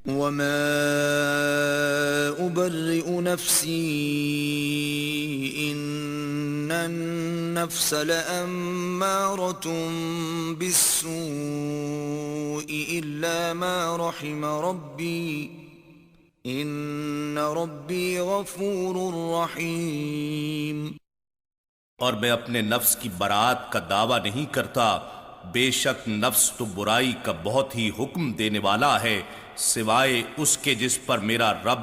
وما أبرئ نفسي إن النفس لأمارة بالسوء إلا ما رحم ربي إن ربي غفور رحيم۔ اور میں اپنے نفس کی برات کا دعویٰ نہیں کرتا، بے شک نفس تو برائی کا بہت ہی حکم دینے والا ہے، سوائے اس کے جس پر میرا رب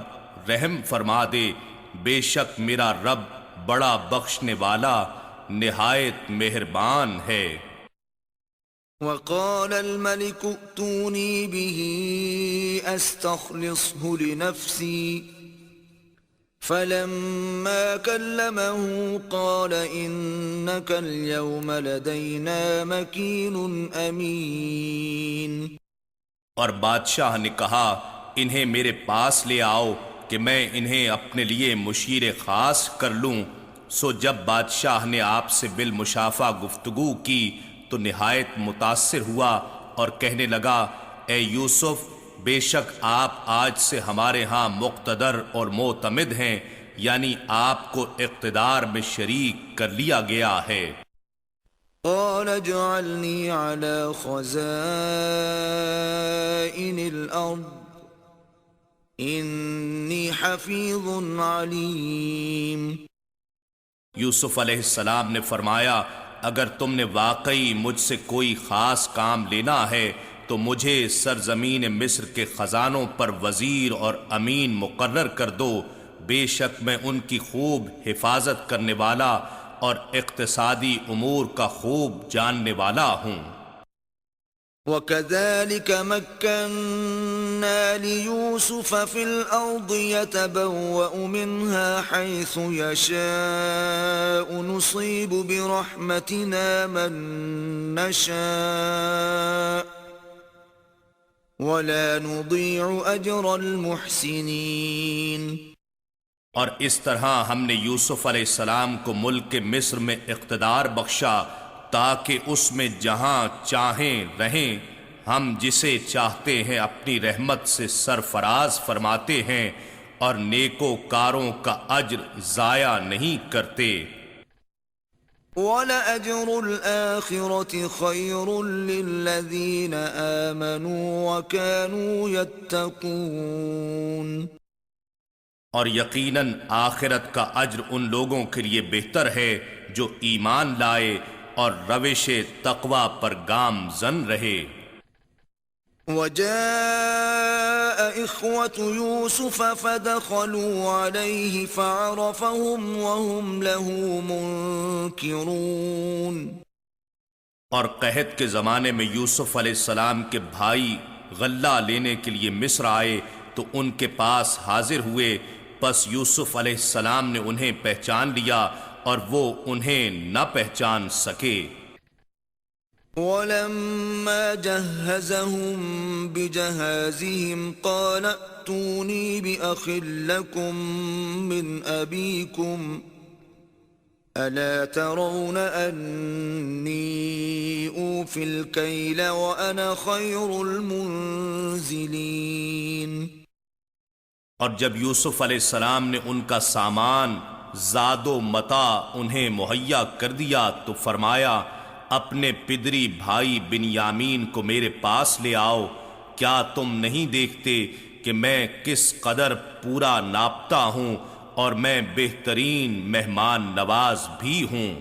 رحم فرما دے، بے شک میرا رب بڑا بخشنے والا نہایت مہربان ہے۔ وقال الملك ائتوني به استخلصه لنفسي فلما كلمه قال إنك اليوم لدينا مكين أمين۔ اور بادشاہ نے کہا انہیں میرے پاس لے آؤ کہ میں انہیں اپنے لیے مشیر خاص کر لوں۔ سو جب بادشاہ نے آپ سے بالمشافہ گفتگو کی تو نہایت متاثر ہوا اور کہنے لگا اے یوسف، بے شک آپ آج سے ہمارے ہاں مقتدر اور معتمد ہیں، یعنی آپ کو اقتدار میں شریک کر لیا گیا ہے۔ قال اجعلني على خزائن الأرض إني حفيظ عليم۔ یوسف علیہ السلام نے فرمایا اگر تم نے واقعی مجھ سے کوئی خاص کام لینا ہے تو مجھے سرزمین مصر کے خزانوں پر وزیر اور امین مقرر کر دو، بے شک میں ان کی خوب حفاظت کرنے والا اور اقتصادی امور کا خوب جاننے والا ہوں۔ وَكَذَلِكَ مَكَّنَّا لِيُوسُفَ فِي الْأَرْضِ يَتَبَوَّأُ مِنْهَا حَيْثُ يَشَاءُ نُصِيبُ بِرَحْمَتِنَا مَن نَّشَاءُ وَلَا نُضِيعُ أَجْرَ الْمُحْسِنِينَ۔ اور اس طرح ہم نے یوسف علیہ السلام کو ملک مصر میں اقتدار بخشا تاکہ اس میں جہاں چاہیں رہیں، ہم جسے چاہتے ہیں اپنی رحمت سے سرفراز فرماتے ہیں اور نیکوکاروں کا اجر ضائع نہیں کرتے۔ وَلَأَجْرُ الْآخِرَةِ خَيْرٌ لِّلَّذِينَ آمَنُوا وَكَانُوا يَتَّقُونَ۔ اور یقیناً آخرت کا اجر ان لوگوں کے لیے بہتر ہے جو ایمان لائے اور روش تقوی پر گامزن رہے۔ وَجَاءَ إِخْوَةُ يُوسُفَ فَدَخَلُوا عَلَيْهِ فَعَرَفَهُمْ وَهُمْ لَهُ مُنكِرُونَ۔ اور قحط کے زمانے میں یوسف علیہ السلام کے بھائی غلہ لینے کے لیے مصر آئے تو ان کے پاس حاضر ہوئے، پس یوسف علیہ السلام نے انہیں پہچان لیا اور وہ انہیں نہ پہچان سکے۔ وَلَمَّا جَهَّزَهُم بِجَهَازِهِمْ قَالَ ائْتُونِي بِأَخٍ لَّكُم مِّنْ أَبِيكُمْ أَلَا تَرَوْنَ أَنِّي أُوفِي الْكَيْلَ وَأَنَا خَيْرُ الْمُنزِلِينَ۔ اور جب یوسف علیہ السلام نے ان کا سامان زاد و متاع انہیں مہیا کر دیا تو فرمایا اپنے پدری بھائی بنیامین کو میرے پاس لے آؤ، کیا تم نہیں دیکھتے کہ میں کس قدر پورا ناپتا ہوں اور میں بہترین مہمان نواز بھی ہوں۔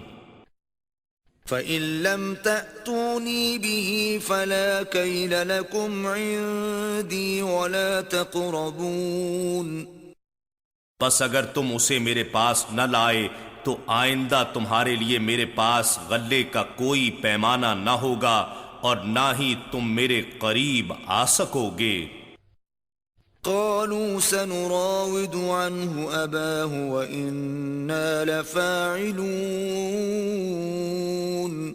فَإِن لَّمْ تَأْتُونِي بِهِ فَلَا كَيْلَ لَكُمْ عِندِي وَلَا تَقْرَبُونَ۔ پس اگر تم اسے میرے پاس نہ لائے تو آئندہ تمہارے لیے میرے پاس غلے کا کوئی پیمانہ نہ ہوگا اور نہ ہی تم میرے قریب آ سکو گے۔ قالوا سنراود عنه أباه وإنا لفاعلون۔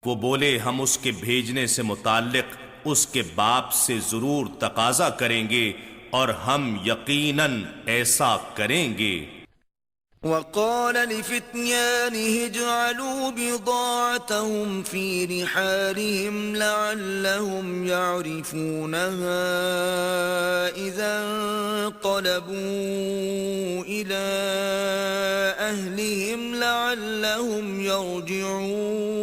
وہ بولے ہم اس کے بھیجنے سے متعلق اس کے باپ سے ضرور تقاضا کریں گے اور ہم یقیناً ایسا کریں گے۔ وقال لفتيانه اجعلوا بضاعتهم في رحالهم لعلهم يعرفونها إذا انقلبوا إلى أهلهم لعلهم يرجعون۔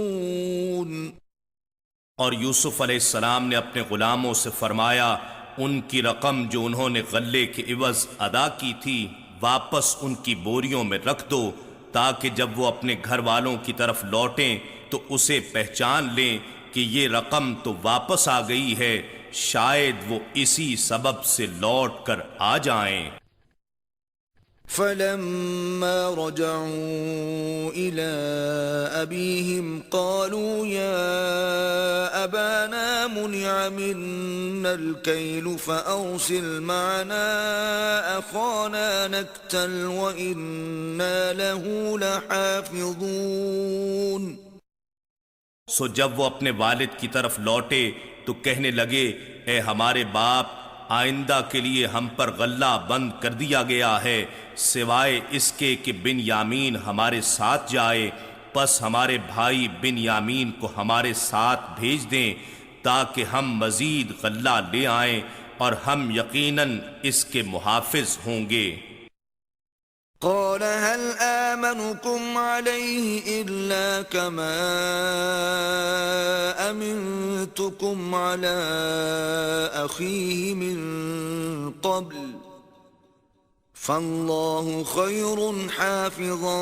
اور یوسف علیہ السلام نے اپنے غلاموں سے فرمایا ان کی رقم جو انہوں نے غلے کے عوض ادا کی تھی واپس ان کی بوریوں میں رکھ دو، تاکہ جب وہ اپنے گھر والوں کی طرف لوٹیں تو اسے پہچان لیں کہ یہ رقم تو واپس آ گئی ہے، شاید وہ اسی سبب سے لوٹ کر آ جائیں۔ فلما رجعوا إلى أبيهم قالوا يا أبانا منع منا الكيل فأرسل معنا أخانا نكتل وإنا له لحافظون۔ سو جب وہ اپنے والد کی طرف لوٹے تو کہنے لگے اے ہمارے باپ، آئندہ کے لیے ہم پر غلہ بند کر دیا گیا ہے سوائے اس کے کہ بن یامین ہمارے ساتھ جائے، پس ہمارے بھائی بن یامین کو ہمارے ساتھ بھیج دیں تاکہ ہم مزید غلہ لے آئیں اور ہم یقیناً اس کے محافظ ہوں گے۔ قال هل آمنكم عليه إلا كما أمنتكم على أخيه من قبل فالله خير حافظا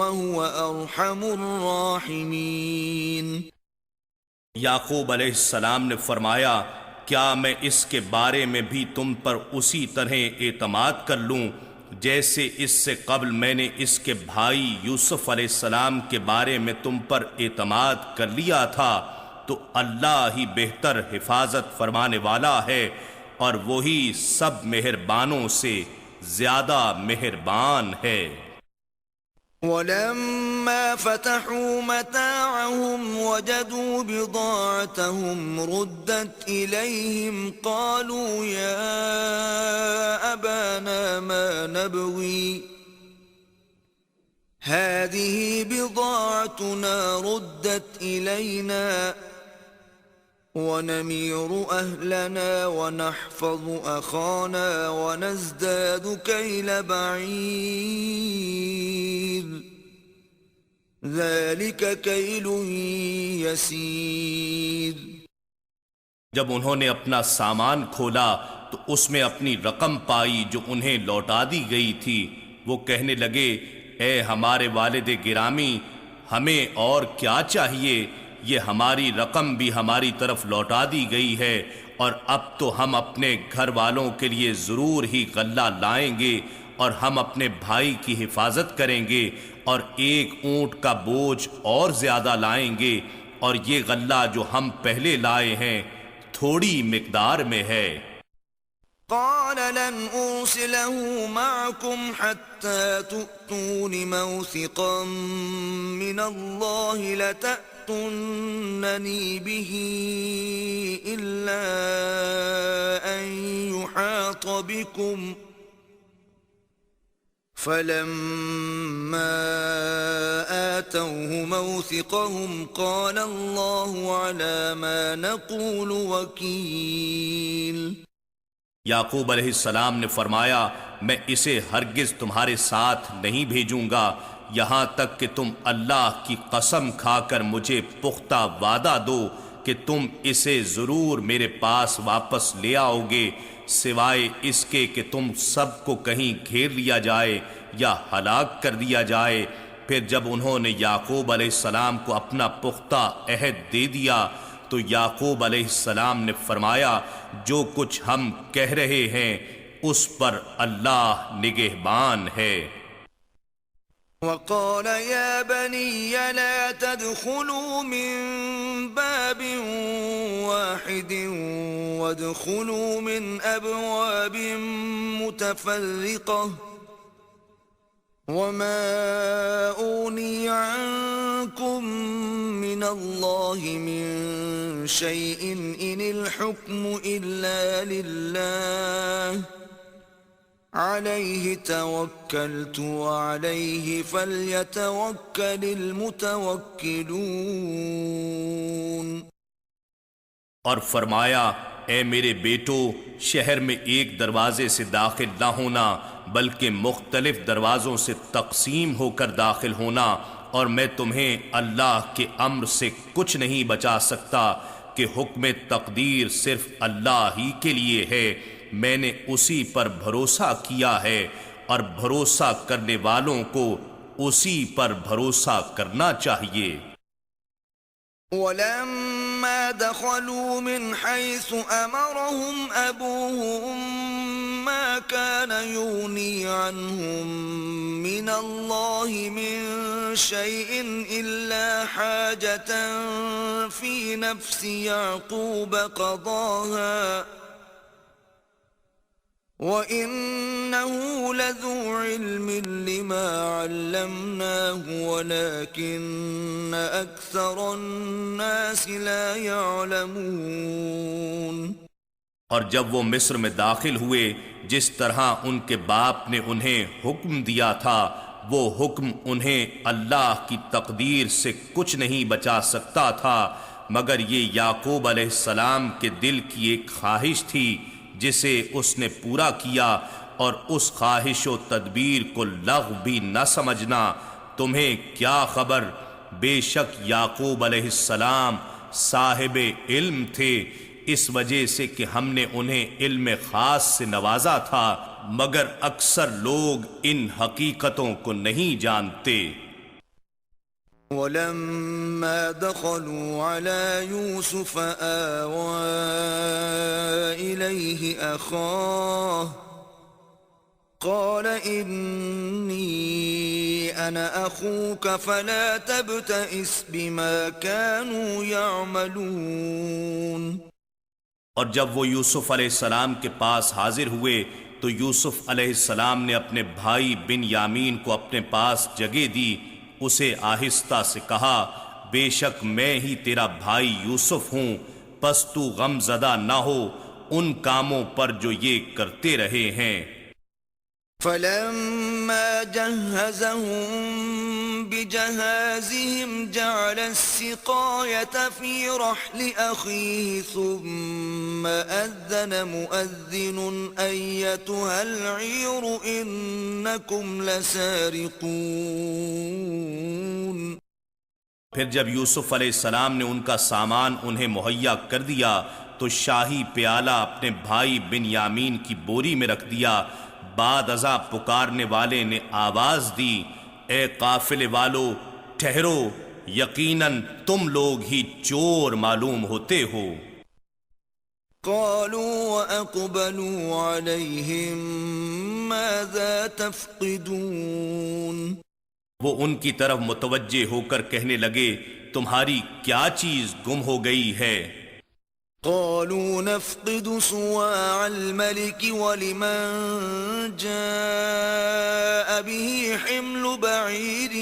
وهو أرحم الراحمين۔ یعقوب علیہ السلام نے فرمایا کیا میں اس کے بارے میں بھی تم پر اسی طرح اعتماد کر لوں جیسے اس سے قبل میں نے اس کے بھائی یوسف علیہ السلام کے بارے میں تم پر اعتماد کر لیا تھا، تو اللہ ہی بہتر حفاظت فرمانے والا ہے اور وہی سب مہربانوں سے زیادہ مہربان ہے۔ ولما فتحوا متاعهم وجدوا بضاعتهم ردت إليهم قالوا يا أبانا ما نبغي هذه بضاعتنا ردت إلينا ونمير أهلنا ونحفظ أخانا ونزداد كيل بعير ذلك كيل يسير۔ جب انہوں نے اپنا سامان کھولا تو اس میں اپنی رقم پائی جو انہیں لوٹا دی گئی تھی، وہ کہنے لگے اے ہمارے والد گرامی، ہمیں اور کیا چاہیے، یہ ہماری رقم بھی ہماری طرف لوٹا دی گئی ہے اور اب تو ہم اپنے گھر والوں کے لیے ضرور ہی غلہ لائیں گے اور ہم اپنے بھائی کی حفاظت کریں گے اور ایک اونٹ کا بوجھ اور زیادہ لائیں گے، اور یہ غلہ جو ہم پہلے لائے ہیں تھوڑی مقدار میں ہے۔ قال لن أرسله معكم حتى تؤتون موثقا من الله لتأتونني به إلا أن يحاط بكم فلما آتوه موثقهم قال الله على ما نقول وكيل۔ یعقوب علیہ السلام نے فرمایا میں اسے ہرگز تمہارے ساتھ نہیں بھیجوں گا یہاں تک کہ تم اللہ کی قسم کھا کر مجھے پختہ وعدہ دو کہ تم اسے ضرور میرے پاس واپس لے آؤ گے، سوائے اس کے کہ تم سب کو کہیں گھیر لیا جائے یا ہلاک کر دیا جائے۔ پھر جب انہوں نے یعقوب علیہ السلام کو اپنا پختہ عہد دے دیا تو یعقوب علیہ السلام نے فرمایا جو کچھ ہم کہہ رہے ہیں اس پر اللہ نگہبان ہے۔ وقال يا بني لا تدخلوا من باب واحد وادخلوا من أبواب متفرقة وما أغني عنكم من الله من شيء إن الحكم إلا لله عليه توكلت وعليه فليتوكل المتوكلون۔ اور فرمایا اے میرے بیٹو، شہر میں ایک دروازے سے داخل نہ ہونا بلکہ مختلف دروازوں سے تقسیم ہو کر داخل ہونا، اور میں تمہیں اللہ کے امر سے کچھ نہیں بچا سکتا کہ حکم تقدیر صرف اللہ ہی کے لیے ہے، میں نے اسی پر بھروسہ کیا ہے اور بھروسہ کرنے والوں کو اسی پر بھروسہ کرنا چاہیے۔ ولما دخلوا من حيث أمرهم أبوهم ما كان يغني عنهم من الله من شيء إلا حاجة في نفس يعقوب قضاها وَإِنَّهُ لَذُو عِلْمٍ لِّمَا عَلَّمْنَاهُ وَلَكِنَّ أَكْثَرَ النَّاسِ لَا يَعْلَمُونَ۔ اور جب وہ مصر میں داخل ہوئے، جس طرح ان کے باپ نے انہیں حکم دیا تھا، وہ حکم انہیں اللہ کی تقدیر سے کچھ نہیں بچا سکتا تھا، مگر یہ یعقوب علیہ السلام کے دل کی ایک خواہش تھی جسے اس نے پورا کیا، اور اس خواہش و تدبیر کو لغو بھی نہ سمجھنا۔ تمہیں کیا خبر، بے شک یعقوب علیہ السلام صاحب علم تھے، اس وجہ سے کہ ہم نے انہیں علم خاص سے نوازا تھا، مگر اکثر لوگ ان حقیقتوں کو نہیں جانتے۔ ولما دخلوا على يوسف آوى إليه أخاه قال إني أنا أخوك فلا تبتئس بما كانوا يعملون۔ اور جب وہ یوسف علیہ السلام کے پاس حاضر ہوئے تو یوسف علیہ السلام نے اپنے بھائی بن یامین کو اپنے پاس جگہ دی، اسے آہستہ سے کہا بے شک میں ہی تیرا بھائی یوسف ہوں، پس تو غم زدہ نہ ہو ان کاموں پر جو یہ کرتے رہے ہیں۔ فلما جهزهم بجهازهم جعل السقاية في رحل أخيه ثم أذن مؤذن أيتها العير إنكم لسارقون۔ پھر جب یوسف علیہ السلام نے ان کا سامان انہیں مہیا کر دیا تو شاہی پیالہ اپنے بھائی بن یامین کی بوری میں رکھ دیا۔ بعد ازاں پکارنے والے نے آواز دی اے قافلے والو ٹھہرو، یقیناً تم لوگ ہی چور معلوم ہوتے ہو۔ قالوا وأقبلوا عليهم ماذا تفقدون۔ وہ ان کی طرف متوجہ ہو کر کہنے لگے تمہاری کیا چیز گم ہو گئی ہے؟ قالوا نفقد صواع الملك ولمن جاء به حمل بعير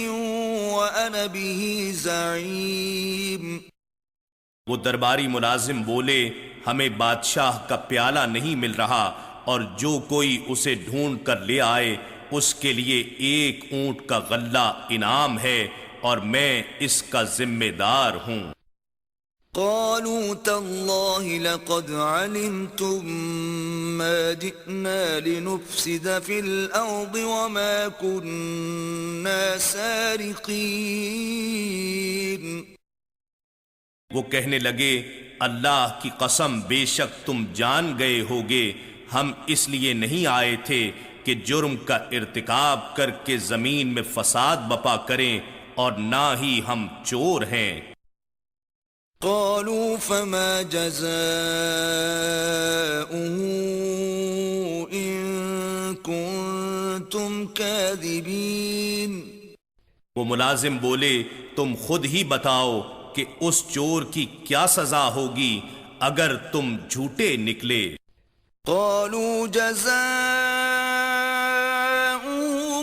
وأنا به زعيم۔ وہ درباری ملازم بولے ہمیں بادشاہ کا پیالہ نہیں مل رہا، اور جو کوئی اسے ڈھونڈ کر لے آئے اس کے لیے ایک اونٹ کا غلہ انعام ہے، اور میں اس کا ذمہ دار ہوں۔ قالوا تالله لقد علمتم ما جئنا لنفسد في الأرض وما كنا سارقين۔ وہ کہنے لگے اللہ کی قسم بے شک تم جان گئے ہوگے ہم اس لیے نہیں آئے تھے کہ جرم کا ارتکاب کر کے زمین میں فساد بپا کریں، اور نہ ہی ہم چور ہیں۔ قالوا فما جزاؤه إن كنتم كاذبين۔ وہ ملازم بولے تم خود ہی بتاؤ کہ اس چور کی کیا سزا ہوگی اگر تم جھوٹے نکلے۔ قالوا جزاؤه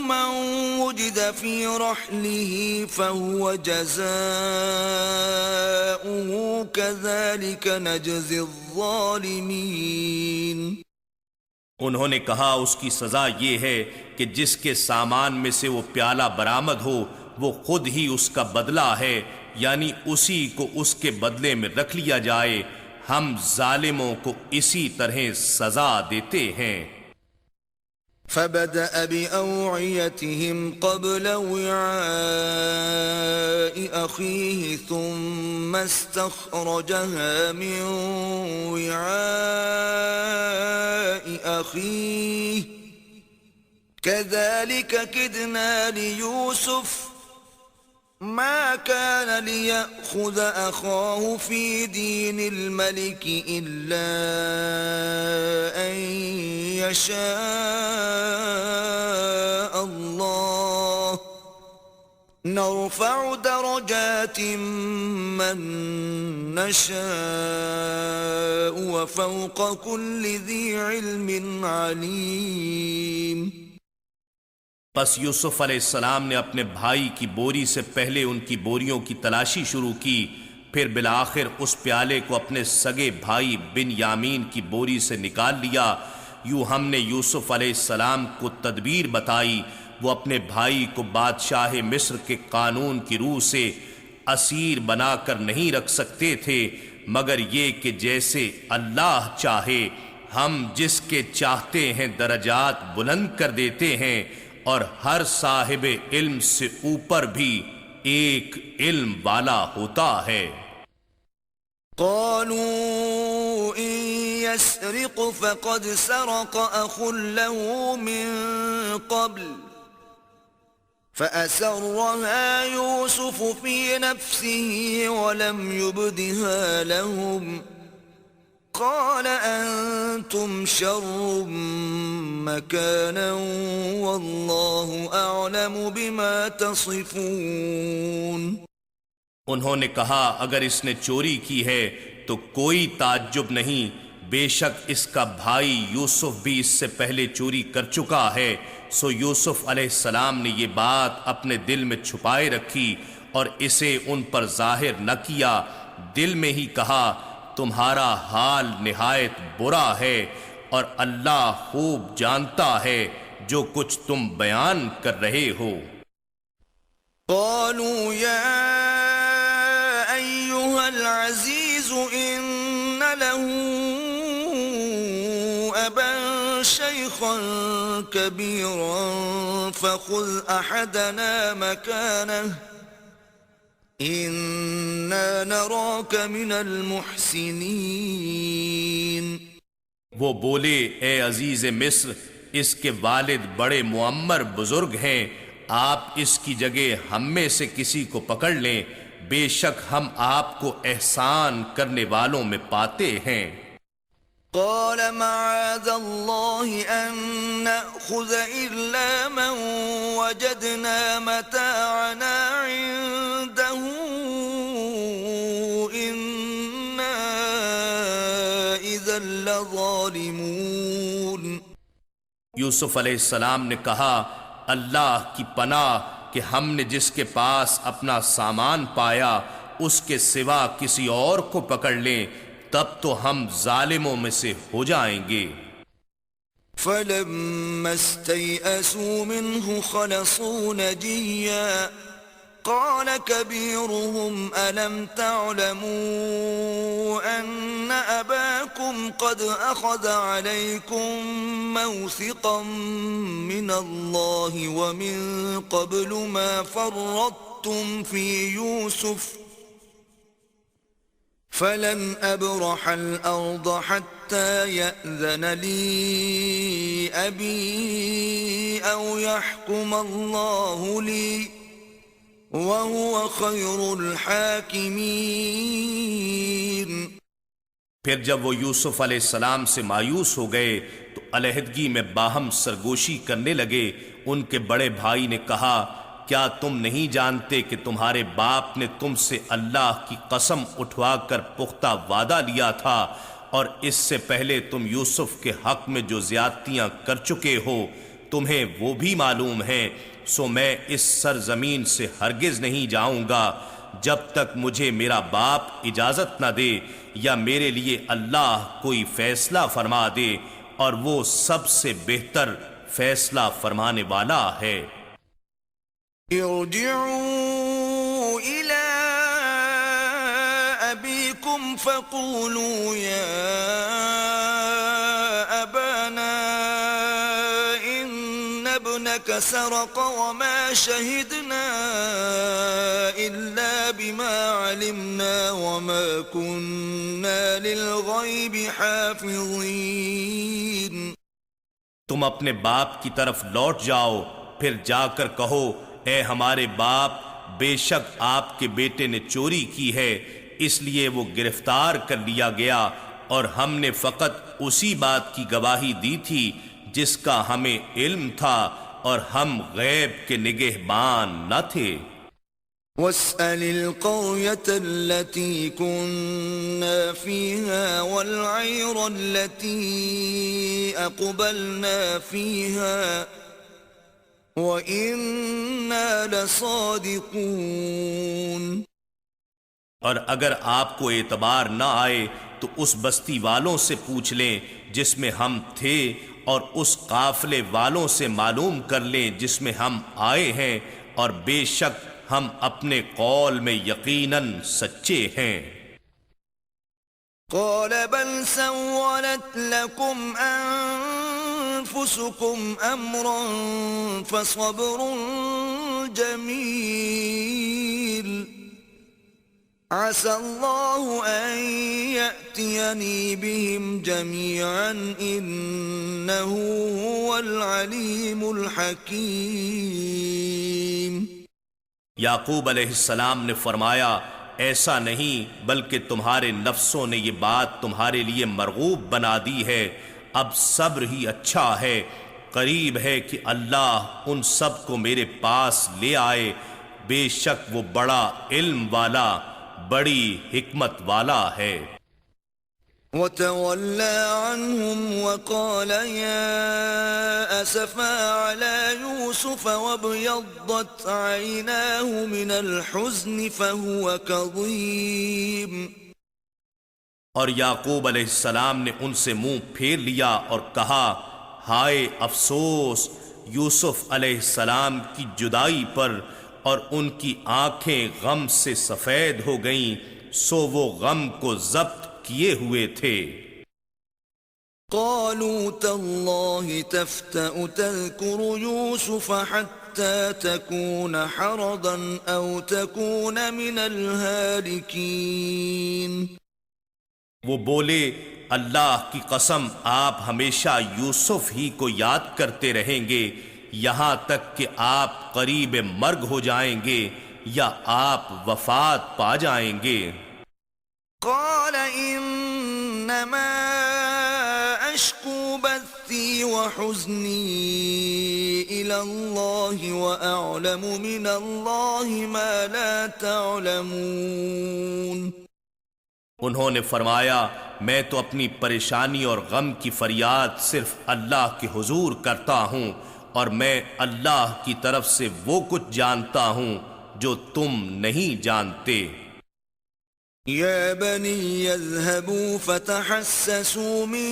من وجد في رحله فهو جزاؤه كذلك نجزي الظالمين۔ انہوں نے کہا اس کی سزا یہ ہے کہ جس کے سامان میں سے وہ پیالہ برآمد ہو وہ خود ہی اس کا بدلہ ہے، یعنی اسی کو اس کے بدلے میں رکھ لیا جائے۔ ہم ظالموں کو اسی طرح سزا دیتے ہیں۔ فبدأ بأوعيتهم قبل وعاء أخيه ثم استخرجها من وعاء أخيه كذلك كدنا ليوسف ما كان ليأخذ أخاه في دين الملك إلا أن يشاء الله نرفع درجات من نشاء وفوق كل ذي علم عليم۔ پس یوسف علیہ السلام نے اپنے بھائی کی بوری سے پہلے ان کی بوریوں کی تلاشی شروع کی، پھر بالآخر اس پیالے کو اپنے سگے بھائی بن یامین کی بوری سے نکال لیا۔ یوں ہم نے یوسف علیہ السلام کو تدبیر بتائی، وہ اپنے بھائی کو بادشاہ مصر کے قانون کی روح سے اسیر بنا کر نہیں رکھ سکتے تھے، مگر یہ کہ جیسے اللہ چاہے ہم جس کے چاہتے ہیں درجات بلند کر دیتے ہیں، اور ہر صاحب علم سے اوپر بھی ایک علم والا ہوتا ہے۔ قالوا إن يسرق فقد سرق أخ له من قبل فأسرها يوسف في نفسه ولم يبدها لهم قال أنتم شر مكانا والله أعلم بما تصفون۔ انہوں نے کہا اگر اس نے چوری کی ہے تو کوئی تعجب نہیں، بے شک اس کا بھائی یوسف بھی اس سے پہلے چوری کر چکا ہے۔ سو یوسف علیہ السلام نے یہ بات اپنے دل میں چھپائے رکھی اور اسے ان پر ظاہر نہ کیا، دل میں ہی کہا تمہارا حال نہایت برا ہے اور اللہ خوب جانتا ہے جو کچھ تم بیان کر رہے ہو۔ قالوا يا أيها العزيز إن له أبا شيخا كبيرا فخذ أحدنا مكانه إنا نراك من المحسنين۔ وہ بولے اے عزیز مصر، اس کے والد بڑے معمر بزرگ ہیں، آپ اس کی جگہ ہم میں سے کسی کو پکڑ لیں، بے شک ہم آپ کو احسان کرنے والوں میں پاتے ہیں۔ قال معاذ الله أن نأخذ إلا من وجدنا متاعنا عنده إنا إذا لظالمون۔ یوسف علیہ السلام نے کہا اللہ کی پناہ کہ ہم نے جس کے پاس اپنا سامان پایا اس کے سوا کسی اور کو پکڑ لیں تب تو ہم ظالموں میں سے ہو جائیں گے۔ فلما استيئسوا منه خلصوا نجيا قال كبيرهم ألم تعلموا أن أباكم قد أخذ عليكم موثقا من الله ومن قبل ما فرطتم في يوسف فلن أبرح الأرض حتى يأذن لي أبي أو يحكم الله لي وَهُوَ خَيْرُ الْحَاكِمِينَ۔ پھر جب وہ یوسف علیہ السلام سے مایوس ہو گئے تو علیحدگی میں باہم سرگوشی کرنے لگے۔ ان کے بڑے بھائی نے کہا کیا تم نہیں جانتے کہ تمہارے باپ نے تم سے اللہ کی قسم اٹھوا کر پختہ وعدہ لیا تھا اور اس سے پہلے تم یوسف کے حق میں جو زیادتیاں کر چکے ہو تمہیں وہ بھی معلوم ہے، سو میں اس سرزمین سے ہرگز نہیں جاؤں گا جب تک مجھے میرا باپ اجازت نہ دے یا میرے لیے اللہ کوئی فیصلہ فرما دے، اور وہ سب سے بہتر فیصلہ فرمانے والا ہے۔ ارجعوا إلى أبيكم فقولوا يا أبانا إن ابنك سرق وما شهدنا إلا بما علمنا وما كنا للغيب حافظين۔ تم اپنے باپ کی طرف لوٹ جاؤ، پھر جا کر کہو اے ہمارے باپ، بے شک آپ کے بیٹے نے چوری کی ہے، اس لیے وہ گرفتار کر لیا گیا، اور ہم نے فقط اسی بات کی گواہی دی تھی جس کا ہمیں علم تھا، اور ہم غیب کے نگہبان نہ تھے۔ واسأل القرية التي كنا فيها والعير التي أقبلنا فيها وإنا لصادقون۔ اور اگر آپ کو اعتبار نہ آئے تو اس بستی والوں سے پوچھ لیں جس میں ہم تھے، اور اس قافلے والوں سے معلوم کر لیں جس میں ہم آئے ہیں، اور بے شک ہم اپنے قول میں یقیناً سچے ہیں۔ قال بل سولت لكم أنفسكم أمرا فصبر جميل عسى الله أن يأتيني بهم جميعا إنه هو العليم الحكيم۔ یعقوب علیہ السلام نے فرمایا ایسا نہیں، بلکہ تمہارے نفسوں نے یہ بات تمہارے لیے مرغوب بنا دی ہے، اب صبر ہی اچھا ہے، قریب ہے کہ اللہ ان سب کو میرے پاس لے آئے، بے شک وہ بڑا علم والا، بڑی حکمت والا ہے۔ وتولى عنهم وقال يا أسفا على يوسف وابيضت عيناه من الحزن فهو كظيم۔ اور یعقوب علیہ السلام نے ان سے منہ پھیر لیا اور کہا ہائے افسوس یوسف علیہ السلام کی جدائی پر، اور ان کی آنکھیں غم سے سفید ہو گئیں، سو وہ غم کو ضبط کیے ہوئے تھے۔ قالوا تالله تفتأ تذكر يوسف حتى تكون حرضا أو تكون من الهالكين۔ وہ بولے اللہ کی قسم آپ ہمیشہ یوسف ہی کو یاد کرتے رہیں گے یہاں تک کہ آپ قریب مرگ ہو جائیں گے یا آپ وفات پا جائیں گے۔ قال انما اشکو بثی وحزنی الى اللہ واعلم من اللہ ما لا تعلمون۔ انہوں نے فرمایا میں تو اپنی پریشانی اور غم کی فریاد صرف اللہ کے حضور کرتا ہوں، اور میں اللہ کی طرف سے وہ کچھ جانتا ہوں جو تم نہیں جانتے۔ يا بني اذهبوا فتحسسوا من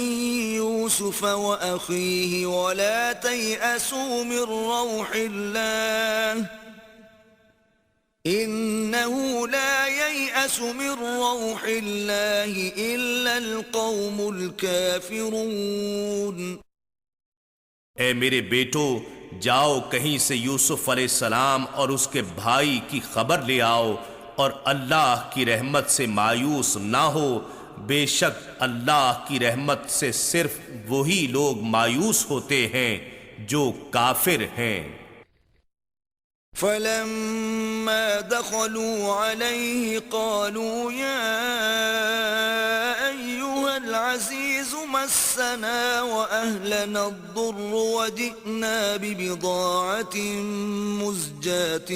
يوسف وأخيه ولا تيأسوا من روح الله إنه لا ييأس من روح الله إلا القوم الكافرون۔ اے میرے بیٹو جاؤ کہیں سے یوسف علیہ السلام اور اس کے بھائی کی خبر لے آؤ، اور اللہ کی رحمت سے مایوس نہ ہو، بے شک اللہ کی رحمت سے صرف وہی لوگ مایوس ہوتے ہیں جو کافر ہیں۔ فلما دخلوا عليه قالوا يا أيها العزيز مسنا وأهلنا الضر وجئنا ببضاعة مزجاة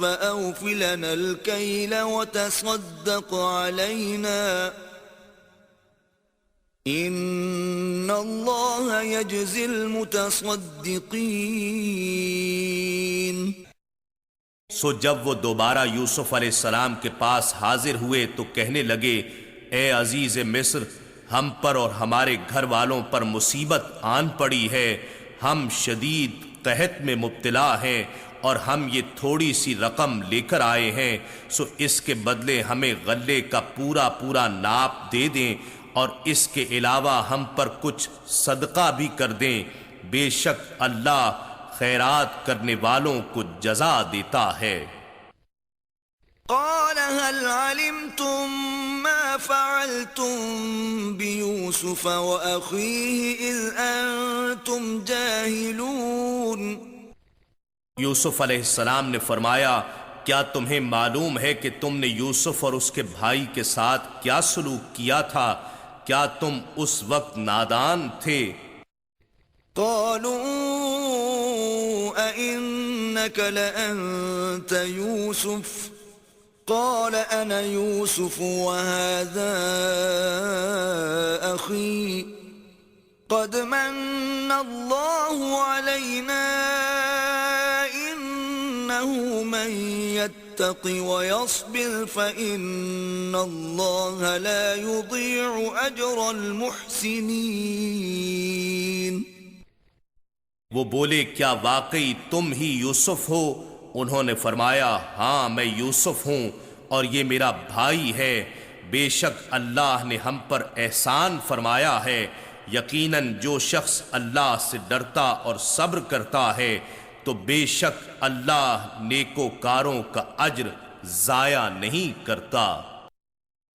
فأوف لنا الكيل وتصدق علينا ان اللہ یجزی المتصدقین۔ سو جب وہ دوبارہ یوسف علیہ السلام کے پاس حاضر ہوئے تو کہنے لگے اے عزیز مصر، ہم پر اور ہمارے گھر والوں پر مصیبت آن پڑی ہے، ہم شدید قحط میں مبتلا ہیں اور ہم یہ تھوڑی سی رقم لے کر آئے ہیں، سو اس کے بدلے ہمیں غلے کا پورا پورا ناپ دے دیں اور اس کے علاوہ ہم پر کچھ صدقہ بھی کر دیں، بے شک اللہ خیرات کرنے والوں کو جزا دیتا ہے۔ قال هل علمتم ما فعلتم بيوسف وأخيه إذ أنتم جاهلون؟ یوسف علیہ السلام نے فرمایا، کیا تمہیں معلوم ہے کہ تم نے یوسف اور اس کے بھائی کے ساتھ کیا سلوک کیا تھا؟ کیا تم اس وقت نادان تھے؟ قالوا أئنك لأنت يوسف قال أنا يوسف وهذا أخي قد من الله علينا إنه من يتق ويصبر فإن الله لا يضيع أجر المحسنين۔ وہ بولے، کیا واقعی تم ہی یوسف ہو؟ انہوں نے فرمایا، ہاں میں یوسف ہوں اور یہ میرا بھائی ہے، بے شک اللہ نے ہم پر احسان فرمایا ہے، یقیناً جو شخص اللہ سے ڈرتا اور صبر کرتا ہے تو بے شک اللہ نیکوکاروں کا اجر ضائع نہیں کرتا۔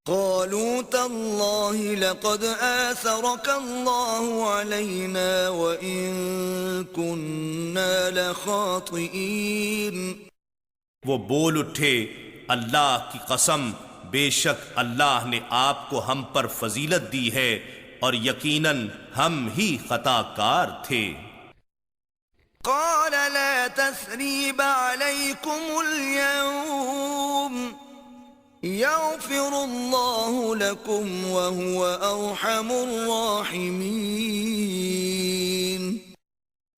قالوا تالله لقد آثرك الله علينا وإن كنا لخاطئين۔ وہ بول اٹھے، اللہ کی قسم، بے شک اللہ نے آپ کو ہم پر فضیلت دی ہے اور یقیناً ہم ہی خطا کار تھے۔ قال لا تثريب عليكم اليوم يغفر الله لكم وهو أرحم الراحمين۔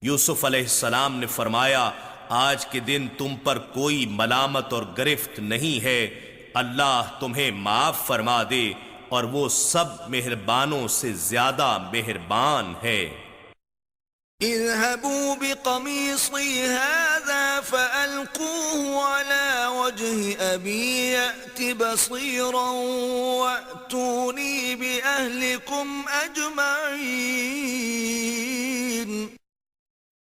یوسف علیہ السلام نے فرمایا، آج کے دن تم پر کوئی ملامت اور گرفت نہیں ہے، اللہ تمہیں معاف فرما دے اور وہ سب مہربانوں سے زیادہ مہربان ہے۔ اذهبوا بقميصي هذا فألقوه على وجه أبي يأت بصيرا وأتوني بأهلكم أجمعين۔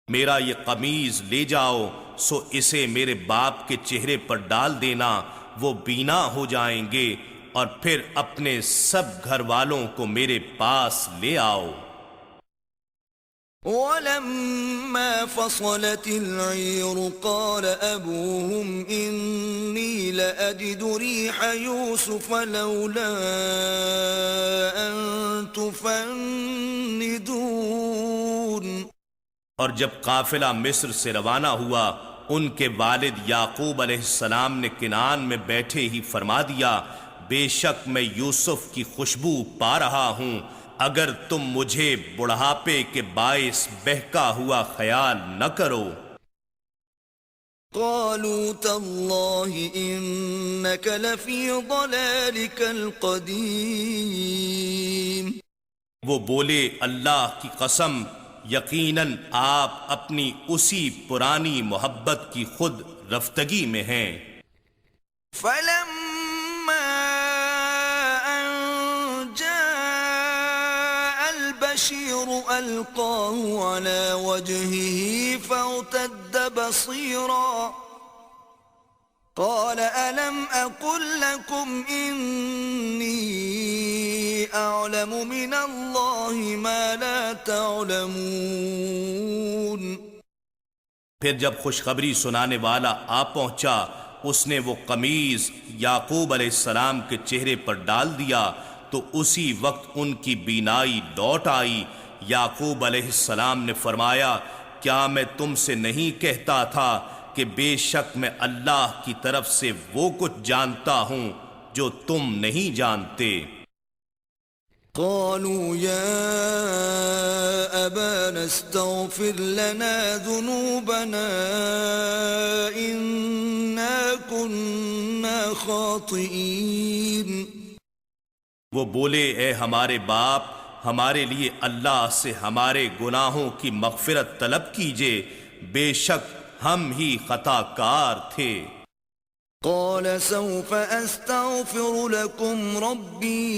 میرا یہ قمیض لے جاؤ، سو اسے میرے باپ کے چہرے پر ڈال دینا، وہ بینا ہو جائیں گے، اور پھر اپنے سب گھر والوں کو میرے پاس لے آؤ۔ ولما فصلت العير قال أبوهم إني لأجد ريح يوسف لولا أن تفندون۔ اور جب قافلہ مصر سے روانہ ہوا، ان کے والد یعقوب علیہ السلام نے کنعان میں بیٹھے ہی فرما دیا، بے شک میں یوسف کی خوشبو پا رہا ہوں، اگر تم مجھے بڑھاپے کے باعث بہکا ہوا خیال نہ کرو۔ قالوا تالله إنك لفي ضلالك القديم۔ وہ بولے، اللہ کی قسم، یقیناً آپ اپنی اسی پرانی محبت کی خود رفتگی میں ہیں۔ فلما أن جاء البشير ألقاه على وجهه فارتد بصيرا قال ألم أقل لكم إني أعلم من الله ما لا تعلمون۔ پھر جب خوشخبری سنانے والا آ پہنچا، اس نے وہ قمیض یعقوب علیہ السلام کے چہرے پر ڈال دیا تو اسی وقت ان کی بینائی لوٹ آئی۔ یعقوب علیہ السلام نے فرمایا، کیا میں تم سے نہیں کہتا تھا کہ بے شک میں اللہ کی طرف سے وہ کچھ جانتا ہوں جو تم نہیں جانتے۔ قالوا يا أبانا استغفر لنا ذنوبنا إنا كنا خاطئين۔ وہ بولے اے ہمارے باپ، ہمارے لیے اللہ سے ہمارے گناہوں کی مغفرت طلب کیجئے، بے شک ہم ہی خطا کار تھے۔ قال سوف استغفر لكم ربي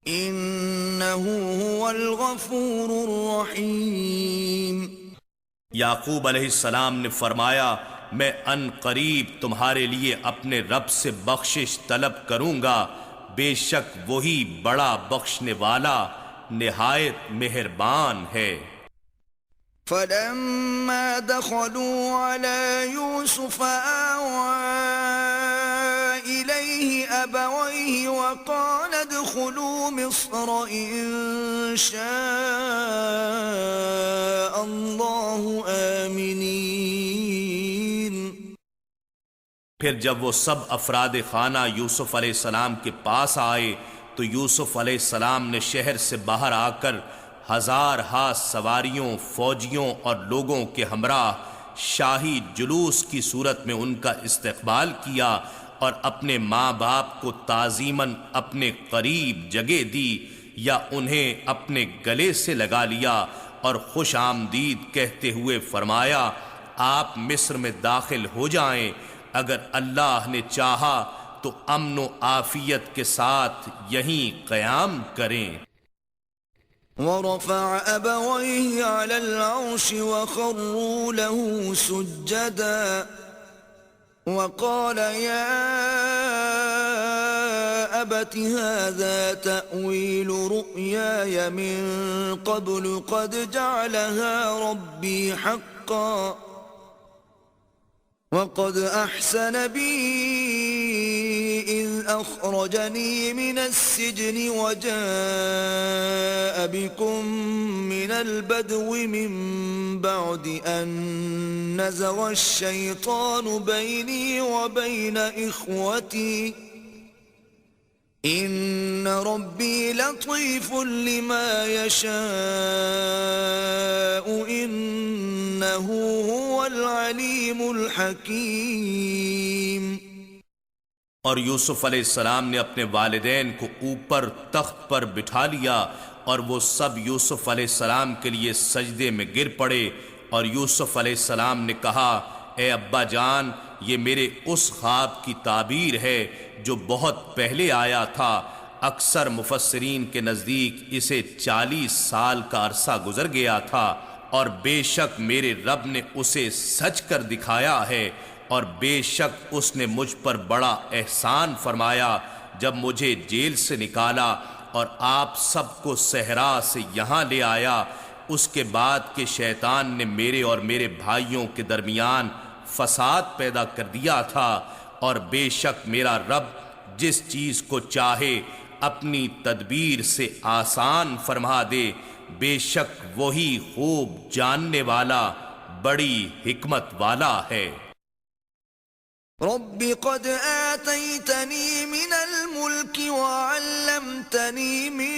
انه هو الغفور الرحيم۔ یعقوب علیہ السلام نے فرمایا میں ان قریب تمہارے لیے اپنے رب سے بخشش طلب کروں گا، بے شک وہی بڑا بخشنے والا نہایت مہربان ہے۔ فلما دخلوا على يوسف آوى إليه أبويه وقال ادخلوا مصر إن شاء الله آمنين۔ پھر جب وہ سب افراد خانہ یوسف علیہ السلام کے پاس آئے تو یوسف علیہ السلام نے شہر سے باہر آ کر ہزار ہا سواریوں، فوجیوں اور لوگوں کے ہمراہ شاہی جلوس کی صورت میں ان کا استقبال کیا اور اپنے ماں باپ کو تعظیماً اپنے قریب جگہ دی یا انہیں اپنے گلے سے لگا لیا اور خوش آمدید کہتے ہوئے فرمایا آپ مصر میں داخل ہو جائیں، اگر اللہ نے چاہا تو امن و عافیت کے ساتھ یہیں قیام کریں۔ ورفع أبويه على العرش وخروا له سجدا وقال يا أبت هذا تأويل رؤياي من قبل قد جعلها ربي حقا وقد أحسن بي إذ أخرجني من السجن وجاء بكم من البدو من بعد أن نزغ الشيطان بيني وبين إخوتي إن ربي لطيف لما يشاء إنه هو العليم الحكيم۔ اور یوسف علیہ السلام نے اپنے والدین کو اوپر تخت پر بٹھا لیا اور وہ سب یوسف علیہ السلام کے لیے سجدے میں گر پڑے، اور یوسف علیہ السلام نے کہا اے ابا جان، یہ میرے اس خواب کی تعبیر ہے جو بہت پہلے آیا تھا۔ اکثر مفسرین کے نزدیک اسے 40 سال کا عرصہ گزر گیا تھا، اور بے شک میرے رب نے اسے سچ کر دکھایا ہے، اور بے شک اس نے مجھ پر بڑا احسان فرمایا جب مجھے جیل سے نکالا اور آپ سب کو صحرا سے یہاں لے آیا، اس کے بعد کہ شیطان نے میرے اور میرے بھائیوں کے درمیان فساد پیدا کر دیا تھا، اور بے شک میرا رب جس چیز کو چاہے اپنی تدبیر سے آسان فرما دے، بے شک وہی خوب جاننے والا بڑی حکمت والا ہے۔ رب قد آتيتني من الملك وعلمتني من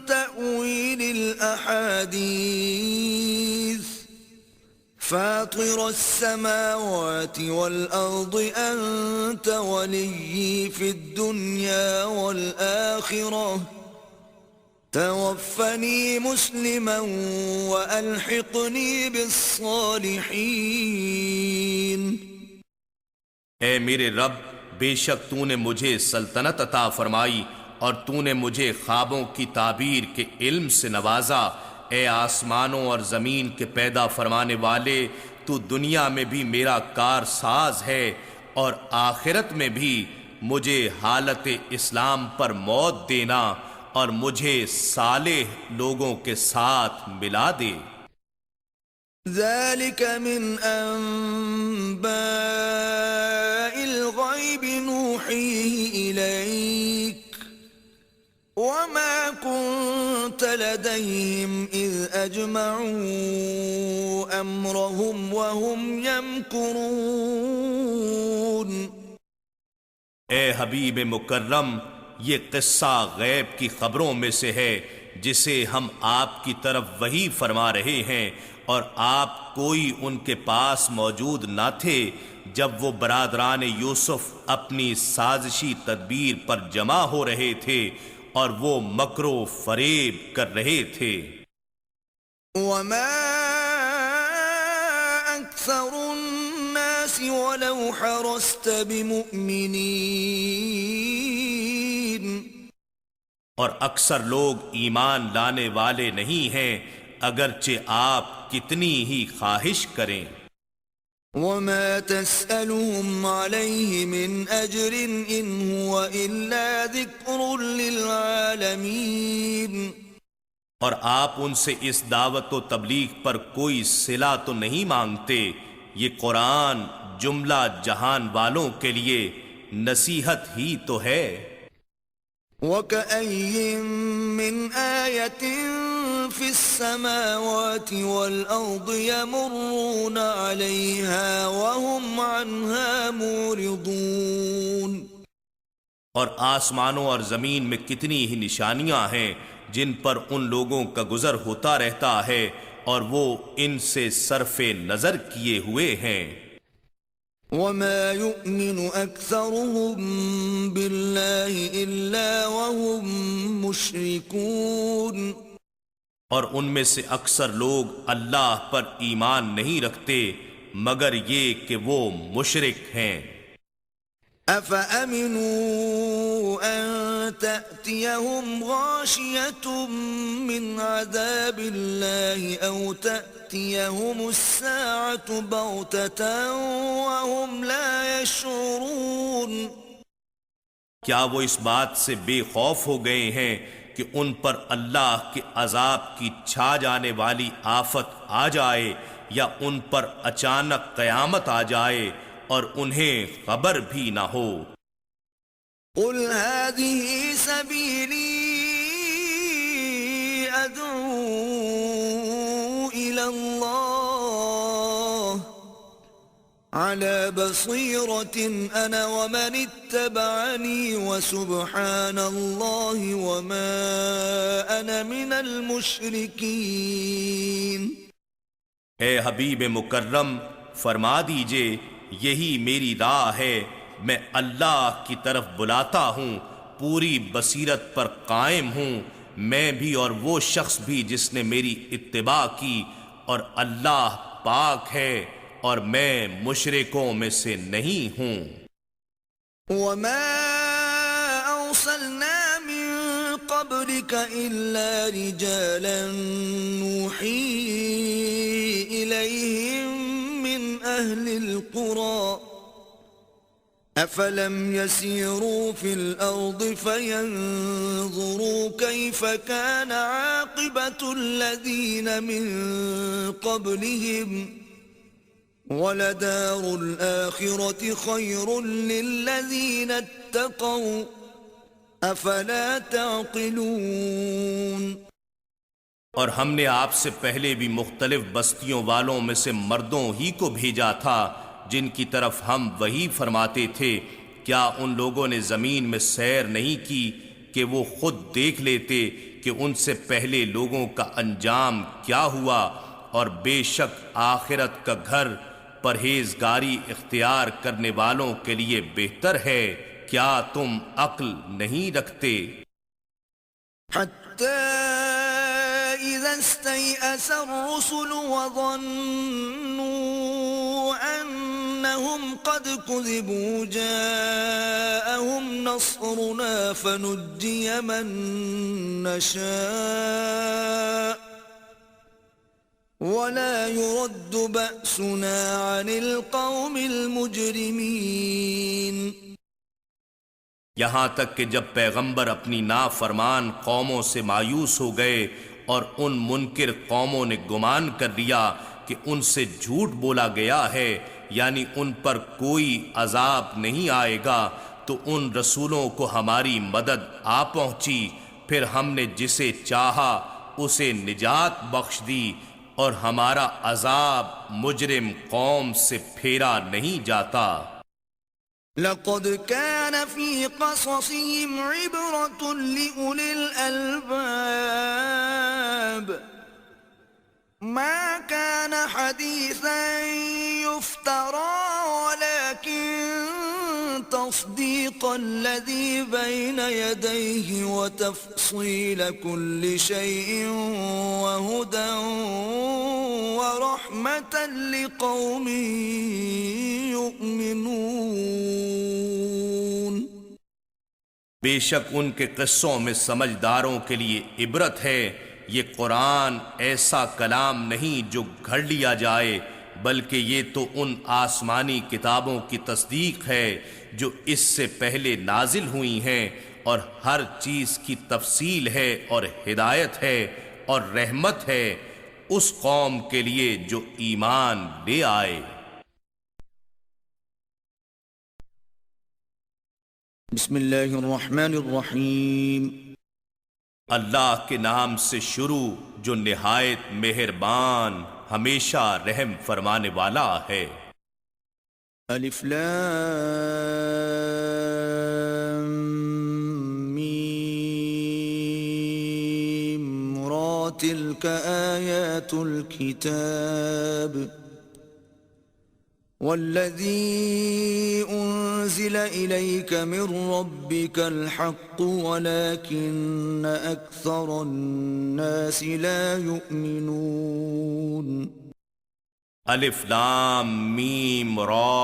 تأويل الأحاديث فاطر السماوات والأرض أنت ولي في الدنيا والآخرة توفني مسلما وألحقني بالصالحين۔ اے میرے رب، بے شک تو نے مجھے سلطنت عطا فرمائی اور تو نے مجھے خوابوں کی تعبیر کے علم سے نوازا۔ اے آسمانوں اور زمین کے پیدا فرمانے والے، تو دنیا میں بھی میرا کار ساز ہے اور آخرت میں بھی مجھے حالت اسلام پر موت دینا اور مجھے صالح لوگوں کے ساتھ ملا دے۔ ذلك من أنباء الغيب نوحيه إليك وما كنت لديهم إذ أجمعوا أمرهم وهم يمكرون۔ اے حبیب مکرم، یہ قصہ غیب کی خبروں میں سے ہے جسے ہم آپ کی طرف وحی فرما رہے ہیں، اور آپ کوئی ان کے پاس موجود نہ تھے جب وہ برادران یوسف اپنی سازشی تدبیر پر جمع ہو رہے تھے اور وہ مکر و فریب کر رہے تھے۔ وما أكثر الناس ولو حرصت بمؤمنين، اور اکثر لوگ ایمان لانے والے نہیں ہیں اگرچہ آپ کتنی ہی خواہش کریں۔ وما تسألهم عليه من أجر إن هو إلا ذكر للعالمين، اور آپ ان سے اس دعوت و تبلیغ پر کوئی صلہ تو نہیں مانگتے، یہ قرآن جملہ جہان والوں کے لیے نصیحت ہی تو ہے۔ وكأي من آية في السماوات والأرض يمرون عليها وهم عنها معرضون، اور آسمانوں اور زمین میں کتنی ہی نشانیاں ہیں جن پر ان لوگوں کا گزر ہوتا رہتا ہے اور وہ ان سے صرف نظر کیے ہوئے ہیں۔ وما يؤمن أكثرهم بالله إلا وهم مشركون، اور ان میں سے اکثر لوگ اللہ پر ایمان نہیں رکھتے مگر یہ کہ وہ مشرک ہیں۔ أفأمنوا أن تأتيهم غاشية من عذاب الله أو تأتيهم الساعة بغتة وهم لا يشعرون، کیا وہ اس بات سے بے خوف ہو گئے ہیں کہ ان پر اللہ کے عذاب کی چھا جانے والی آفت آ جائے یا ان پر اچانک قیامت آ جائے اور انہیں خبر بھی نہ ہو؟ قل هذه سبيلي أدعو إلى الله على بصيرة أنا ومن اتبعني وسبحان الله وما أنا من المشركين۔ اے حبیب مکرم فرما دیجئے یہی میری راہ ہے، میں اللہ کی طرف بلاتا ہوں، پوری بصیرت پر قائم ہوں، میں بھی اور وہ شخص بھی جس نے میری اتباع کی، اور اللہ پاک ہے اور میں مشرکوں میں سے نہیں ہوں۔ وما أرسلنا من قبلك إلا رجالا نوحي إليهم من أهل القرى أفلم يسيروا في الأرض فينظروا كيف كان عاقبة الذين من قبلهم ولدار الآخرة خير للذين اتقوا أفلا تعقلون۔ اور ہم نے آپ سے پہلے بھی مختلف بستیوں والوں میں سے مردوں ہی کو بھیجا تھا جن کی طرف ہم وہی فرماتے تھے، کیا ان لوگوں نے زمین میں سیر نہیں کی کہ وہ خود دیکھ لیتے کہ ان سے پہلے لوگوں کا انجام کیا ہوا، اور بے شک آخرت کا گھر پرہیزگاری اختیار کرنے والوں کے لیے بہتر ہے، کیا تم عقل نہیں رکھتے؟ حتى إذا استيأس الرسل وظنوا أنهم قد كذبوا جاءهم نصرنا فنجي من نشاء ولا يرد بأسنا عن القوم المجرمين۔ یہاں تک کہ جب پیغمبر اپنی نافرمان قوموں سے مایوس ہو گئے اور ان منکر قوموں نے گمان کر لیا کہ ان سے جھوٹ بولا گیا ہے، یعنی ان پر کوئی عذاب نہیں آئے گا، تو ان رسولوں کو ہماری مدد آ پہنچی، پھر ہم نے جسے چاہا اسے نجات بخش دی، اور ہمارا عذاب مجرم قوم سے پھیرا نہیں جاتا۔ لقد كان في قصصهم عبرة لأولي الألباب ما كان حديثا يفترى التصديق الذي بين يديه وتفصيل كل شيء وهدى ورحمة لقوم يؤمنون. بے شک ان کے قصوں میں سمجھداروں کے لیے عبرت ہے. یہ قرآن ایسا کلام نہیں جو گھڑ لیا جائے، بلکہ یہ تو ان آسمانی کتابوں کی تصدیق ہے جو اس سے پہلے نازل ہوئی ہیں، اور ہر چیز کی تفصیل ہے اور ہدایت ہے اور رحمت ہے اس قوم کے لیے جو ایمان لے آئے. بسم اللہ الرحمن الرحیم. اللہ کے نام سے شروع جو نہایت مہربان ہمیشہ رحم فرمانے والا ہے. الف لام میم را تلک آیات الكتاب والذی انزل الیک من ربک الحق ولكن اکثر الناس لا یؤمنون. الف لام میم را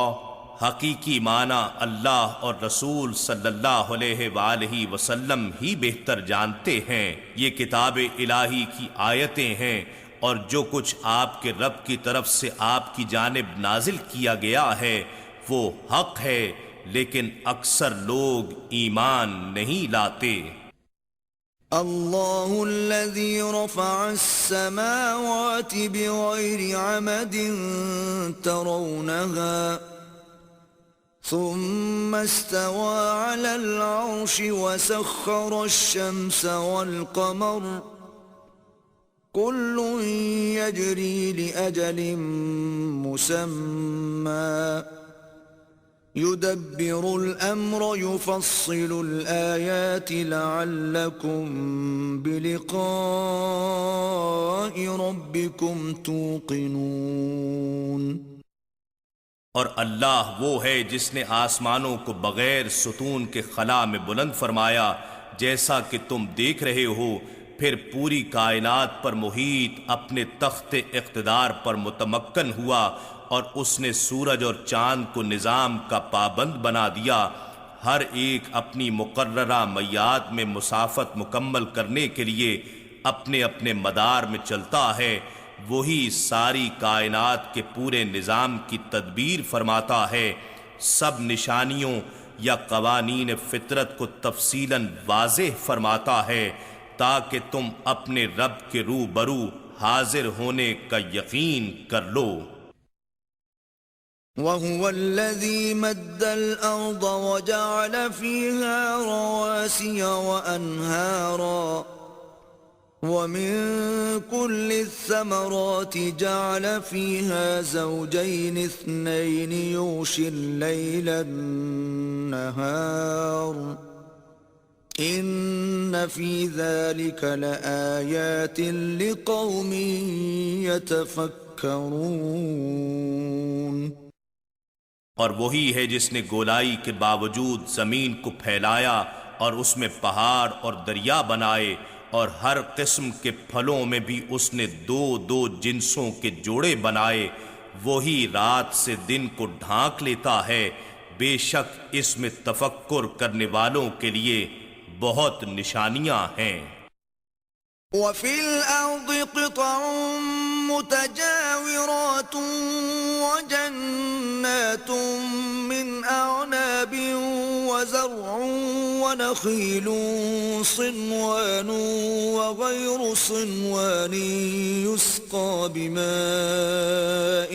حقیقی معنی اللہ اور رسول صلی اللہ علیہ وآلہ وسلم ہی بہتر جانتے ہیں. یہ کتاب الہی کی آیتیں ہیں، اور جو کچھ آپ کے رب کی طرف سے آپ کی جانب نازل کیا گیا ہے وہ حق ہے، لیکن اکثر لوگ ایمان نہیں لاتے. اللہ الذي رفع السماوات بغير عمد ترونها ثم استوى على العرش وسخر الشمس والقمر كل يجري لأجل مسمى يدبر الأمر يفصل الآيات لعلكم بلقاء ربكم توقنون. اور اللہ وہ ہے جس نے آسمانوں کو بغیر ستون کے خلا میں بلند فرمایا جیسا کہ تم دیکھ رہے ہو، پھر پوری کائنات پر محیط اپنے تخت اقتدار پر متمکن ہوا، اور اس نے سورج اور چاند کو نظام کا پابند بنا دیا. ہر ایک اپنی مقررہ میعاد میں مسافت مکمل کرنے کے لیے اپنے اپنے مدار میں چلتا ہے. وہی ساری کائنات کے پورے نظام کی تدبیر فرماتا ہے. سب نشانیوں یا قوانین فطرت کو تفصیلاً واضح فرماتا ہے تاکہ تم اپنے رب کے روبرو حاضر ہونے کا یقین کر لو. وَهُوَ الَّذِي مَدَّ الْأَرْضَ وَجَعَلَ فِيهَا رَوَاسِيَ وَأَنْهَارًا وَمِن كُلِّ الثَّمَرَاتِ جَعَلَ فِيهَا زَوْجَيْنِ اثْنَيْنِ يُغْشِي اللَّيْلَ النَّهَارَ إِنَّ فِي ذَلِكَ لَآيَاتٍ لِقَوْمٍ يَتَفَكَّرُونَ. اور وہی ہے جس نے گولائی کے باوجود زمین کو پھیلایا اور اس میں پہاڑ اور دریا بنائے، اور ہر قسم کے پھلوں میں بھی اس نے دو دو جنسوں کے جوڑے بنائے. وہی رات سے دن کو ڈھانک لیتا ہے. بے شک اس میں تفکر کرنے والوں کے لیے بہت نشانیاں ہیں. وَفِي الْأَرْضِ قِطَعٌ مُتَجَاوِرَاتٌ وَجَنَّاتٌ مِّنْ أَعْنَابٍ وَزَرْعٌ وَنَخِيلٌ صِنْوَانٌ وَغَيْرُ صِنْوَانٍ يُسْقَى بِمَاءٍ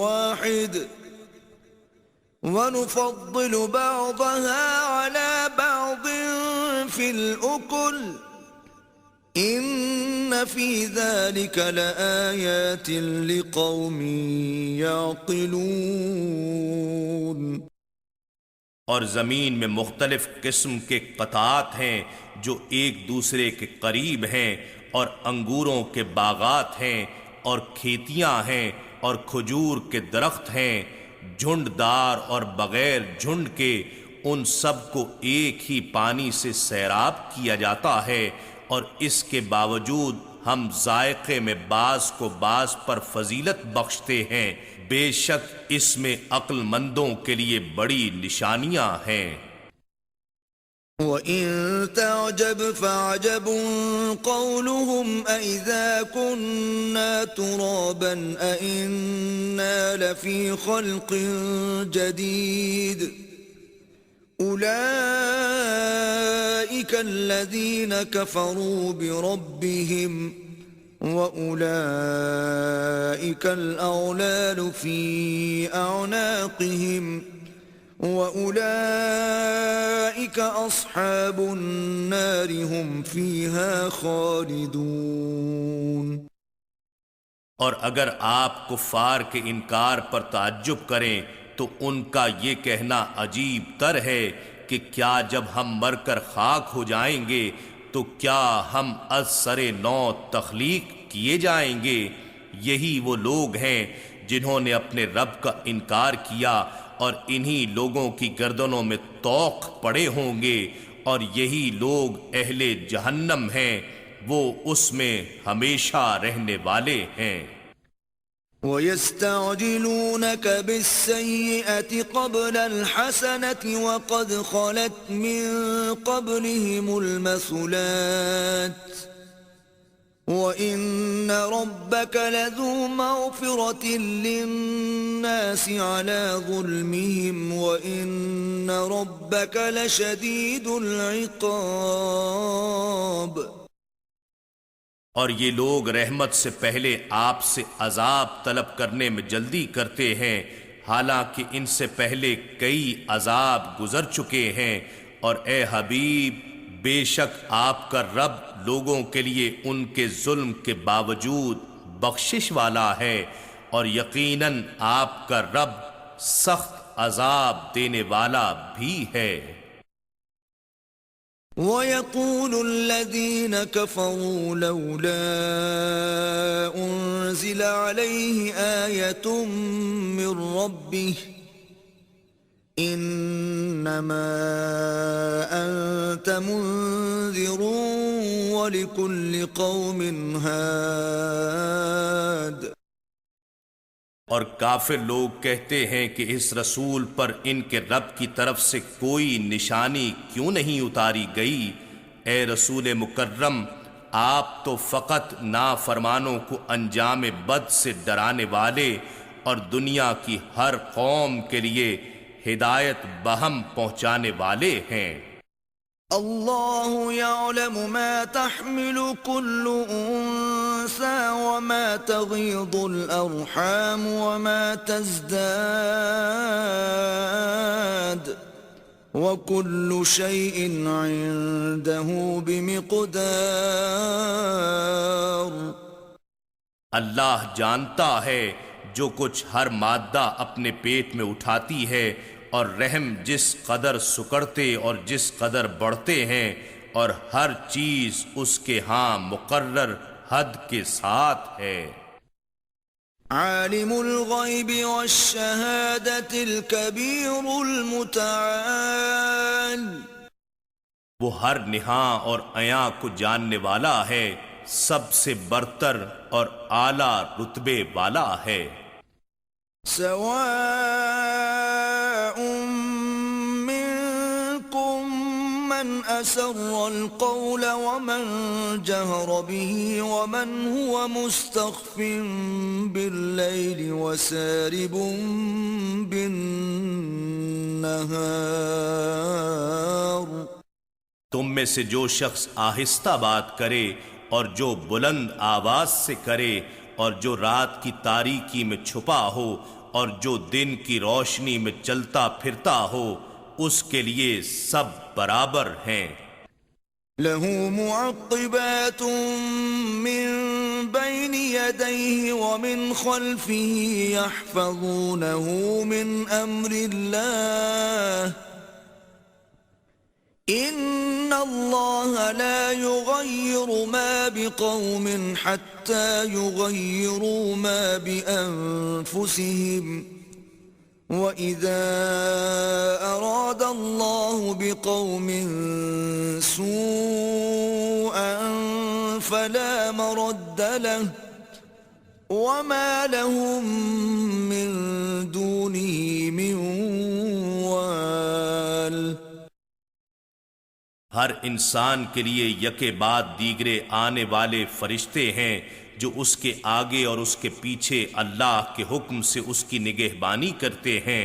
وَاحِدٍ وَنُفَضِّلُ بَعْضَهَا عَلَى بَعْضٍ فِي الْأُكُلِ إِنَّ فِي ذَلِكَ لَآيَاتٍ لِقَوْمٍ يَعْقِلُونَ. اور زمین میں مختلف قسم کے قطعات ہیں جو ایک دوسرے کے قریب ہیں، اور انگوروں کے باغات ہیں، اور کھیتیاں ہیں، اور کھجور کے درخت ہیں، جھنڈ دار اور بغیر جھنڈ کے. ان سب کو ایک ہی پانی سے سیراب کیا جاتا ہے، اور اس کے باوجود ہم ذائقے میں بعض کو بعض پر فضیلت بخشتے ہیں، بے شک اس میں عقل مندوں کے لیے بڑی نشانیاں ہیں۔ وَإِن تَعْجَبْ فَعَجَبٌ قَوْلُهُمْ أَإِذَا كُنَّا تُرَابًا أَإِنَّا لَفِي خَلْقٍ جَدِيدٍ أُولَئِكَ الَّذِينَ كَفَرُوا بِرَبِّهِمْ وَأُولَئِكَ الْأَغْلَالُ فِي أَعْنَاقِهِمْ وَأُولَئِكَ أَصْحَابُ النَّارِ هُمْ فِيهَا خَالِدُونَ۔ اور اگر آپ کفار کے انکار پر تعجب کریں تو ان کا یہ کہنا عجیب تر ہے کہ کیا جب ہم مر کر خاک ہو جائیں گے تو کیا ہم از سر نو تخلیق کیے جائیں گے؟ یہی وہ لوگ ہیں جنہوں نے اپنے رب کا انکار کیا، اور انہی لوگوں کی گردنوں میں طوق پڑے ہوں گے، اور یہی لوگ اہل جہنم ہیں، وہ اس میں ہمیشہ رہنے والے ہیں۔ وَيَسْتَعْجِلُونَكَ بِالسَّيِّئَةِ قَبْلَ الْحَسَنَةِ وَقَدْ خَلَتْ مِن قَبْلِهِمُ الْمَثُلَاتُ وَإِنَّ رَبَّكَ لَذُو مَغْفِرَةٍ لِلنَّاسِ عَلَى ظُلْمِهِمْ وَإِنَّ رَبَّكَ لَشَدِيدُ الْعِقَابِ۔ اور یہ لوگ رحمت سے پہلے آپ سے عذاب طلب کرنے میں جلدی کرتے ہیں، حالانکہ ان سے پہلے کئی عذاب گزر چکے ہیں، اور اے حبیب بے شک آپ کا رب لوگوں کے لیے ان کے ظلم کے باوجود بخشش والا ہے، اور یقیناً آپ کا رب سخت عذاب دینے والا بھی ہے۔ وَيَقُولُ الَّذِينَ كَفَرُوا لَوْلَا أُنزِلَ عَلَيْهِ آيَةٌ مِّن رَّبِّهِ إِنَّمَا أَنتَ مُنذِرٌ وَلِكُلِّ قَوْمٍ هَادٍ۔ اور کافر لوگ کہتے ہیں کہ اس رسول پر ان کے رب کی طرف سے کوئی نشانی کیوں نہیں اتاری گئی؟ اے رسول مکرم، آپ تو فقط نافرمانوں کو انجام بد سے ڈرانے والے اور دنیا کی ہر قوم کے لیے ہدایت بہم پہنچانے والے ہیں۔ اللہ یعلم ما تحمل كل انثى وما تغيض الارحام وما تزداد وكل شيء عنده بمقدار۔ اللہ جانتا ہے جو کچھ ہر مادہ اپنے پیٹ میں اٹھاتی ہے، اور رحم جس قدر سکڑتے اور جس قدر بڑھتے ہیں، اور ہر چیز اس کے ہاں مقرر حد کے ساتھ ہے۔ عالم الغیب والشہادۃ الکبیر المتعال۔ وہ ہر نہاں اور عیاں کو جاننے والا ہے، سب سے برتر اور اعلیٰ رتبے والا ہے۔ سواء منکم من اسر القول ومن جہر به ومن هو مستخف باللیل وسارب بالنہار۔ تم میں سے جو شخص آہستہ بات کرے اور جو بلند آواز سے کرے، اور جو رات کی تاریکی میں چھپا ہو اور جو دن کی روشنی میں چلتا پھرتا ہو، اس کے لیے سب برابر ہیں۔ لَهُ مُعَقِّبَاتٌ مِّن بَيْنِ يَدَيْهِ وَمِنْ خَلْفِهِ يَحْفَظُونَهُ مِنْ أَمْرِ اللَّهِ إِنَّ اللَّهَ لَا يُغَيِّرُ مَا بِقَوْمٍ حَتَّى يُغَيِّرُوا مَا بِأَنفُسِهِمْ وَإِذَا أَرَادَ اللَّهُ بِقَوْمٍ سُوءًا فَلَا مَرَدَّ لَهُ وَمَا لَهُم مِّن دُونِهِ مِن وَالٍ. ہر انسان کے لیے یکے بعد دیگرے آنے والے فرشتے ہیں جو اس کے آگے اور اس کے پیچھے اللہ کے حکم سے اس کی نگہبانی کرتے ہیں.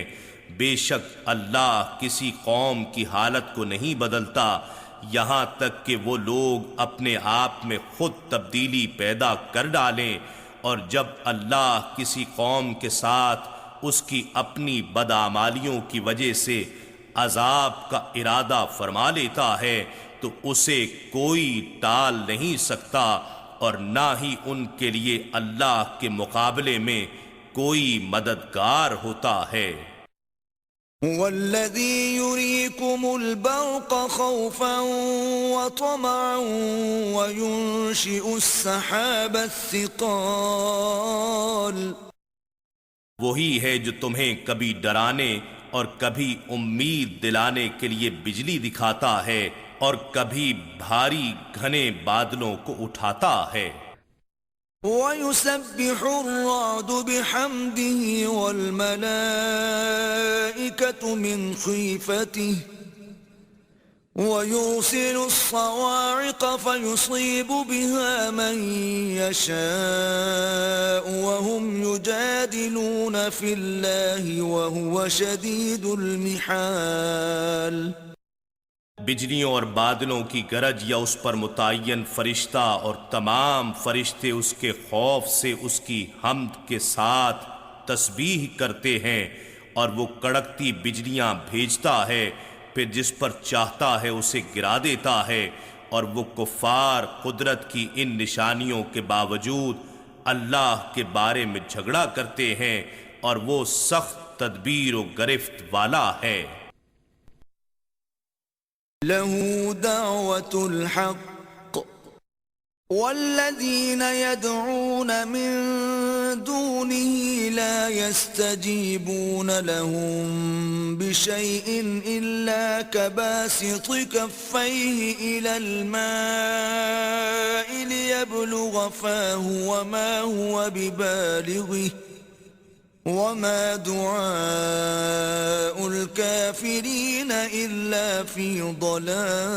بے شک اللہ کسی قوم کی حالت کو نہیں بدلتا یہاں تک کہ وہ لوگ اپنے آپ میں خود تبدیلی پیدا کر ڈالیں، اور جب اللہ کسی قوم کے ساتھ اس کی اپنی بدعمالیوں کی وجہ سے عذاب کا ارادہ فرما لیتا ہے تو اسے کوئی ٹال نہیں سکتا، اور نہ ہی ان کے لیے اللہ کے مقابلے میں کوئی مددگار ہوتا ہے. هو الذي يريكم البرق خوفا وطمعا وينشئ السحاب الثقال. وہی ہے جو تمہیں کبھی ڈرانے اور کبھی امید دلانے کے لیے بجلی دکھاتا ہے اور کبھی بھاری گھنے بادلوں کو اٹھاتا ہے. وَيُسَبِّحُ الرَّعْدُ بِحَمْدِهِ وَالْمَلَائِكَةُ مِنْ خِيفَتِهِ وَيُرْسِلُ الصَّوَاعِقَ فَيُصِيبُ بِهَا مَن يَشَاءُ وَهُمْ يُجَادِلُونَ فِي اللَّهِ وَهُوَ شَدِيدُ الْمِحَالِ. بجلیوں اور بادلوں کی گرج یا اس پر متعین فرشتہ اور تمام فرشتے اس کے خوف سے اس کی حمد کے ساتھ تسبیح کرتے ہیں، اور وہ کڑکتی بجلیاں بھیجتا ہے، پھر جس پر چاہتا ہے اسے گرا دیتا ہے. اور وہ کفار قدرت کی ان نشانیوں کے باوجود اللہ کے بارے میں جھگڑا کرتے ہیں، اور وہ سخت تدبیر و گرفت والا ہے. له دعوة الحق والذين يدعون من دونه لا يستجيبون لهم بشيء إلا كباسط كفيه إلى الماء ليبلغ فاه وما هو ببالغه وما دعاء الكافرين إلا في ضلال.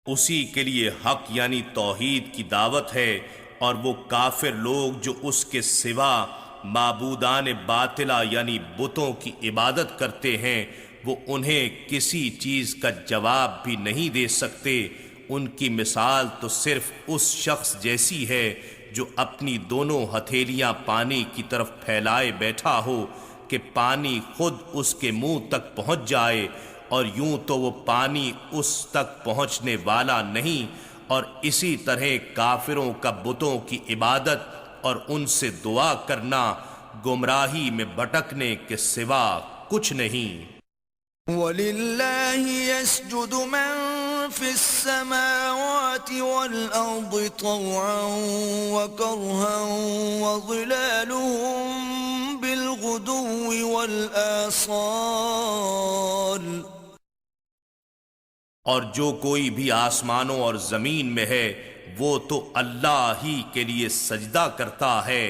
اسی کے لیے حق یعنی توحید کی دعوت ہے، اور وہ کافر لوگ جو اس کے سوا معبودان باطلہ یعنی بتوں کی عبادت کرتے ہیں، وہ انہیں کسی چیز کا جواب بھی نہیں دے سکتے. ان کی مثال تو صرف اس شخص جیسی ہے جو اپنی دونوں ہتھیلیاں پانی کی طرف پھیلائے بیٹھا ہو کہ پانی خود اس کے منہ تک پہنچ جائے، اور یوں تو وہ پانی اس تک پہنچنے والا نہیں. اور اسی طرح کافروں کا بتوں کی عبادت اور ان سے دعا کرنا گمراہی میں بھٹکنے کے سوا کچھ نہیں. وَلِلَّهِ يَسْجُدُ مَن فِي السَّمَاوَاتِ وَالْأَرْضِ طَوْعًا وَكَرْهًا وَظِلَالُهُم بِالْغُدُوِّ وَالْآصَالِ. اور جو کوئی بھی آسمانوں اور زمین میں ہے وہ تو اللہ ہی کے لیے سجدہ کرتا ہے،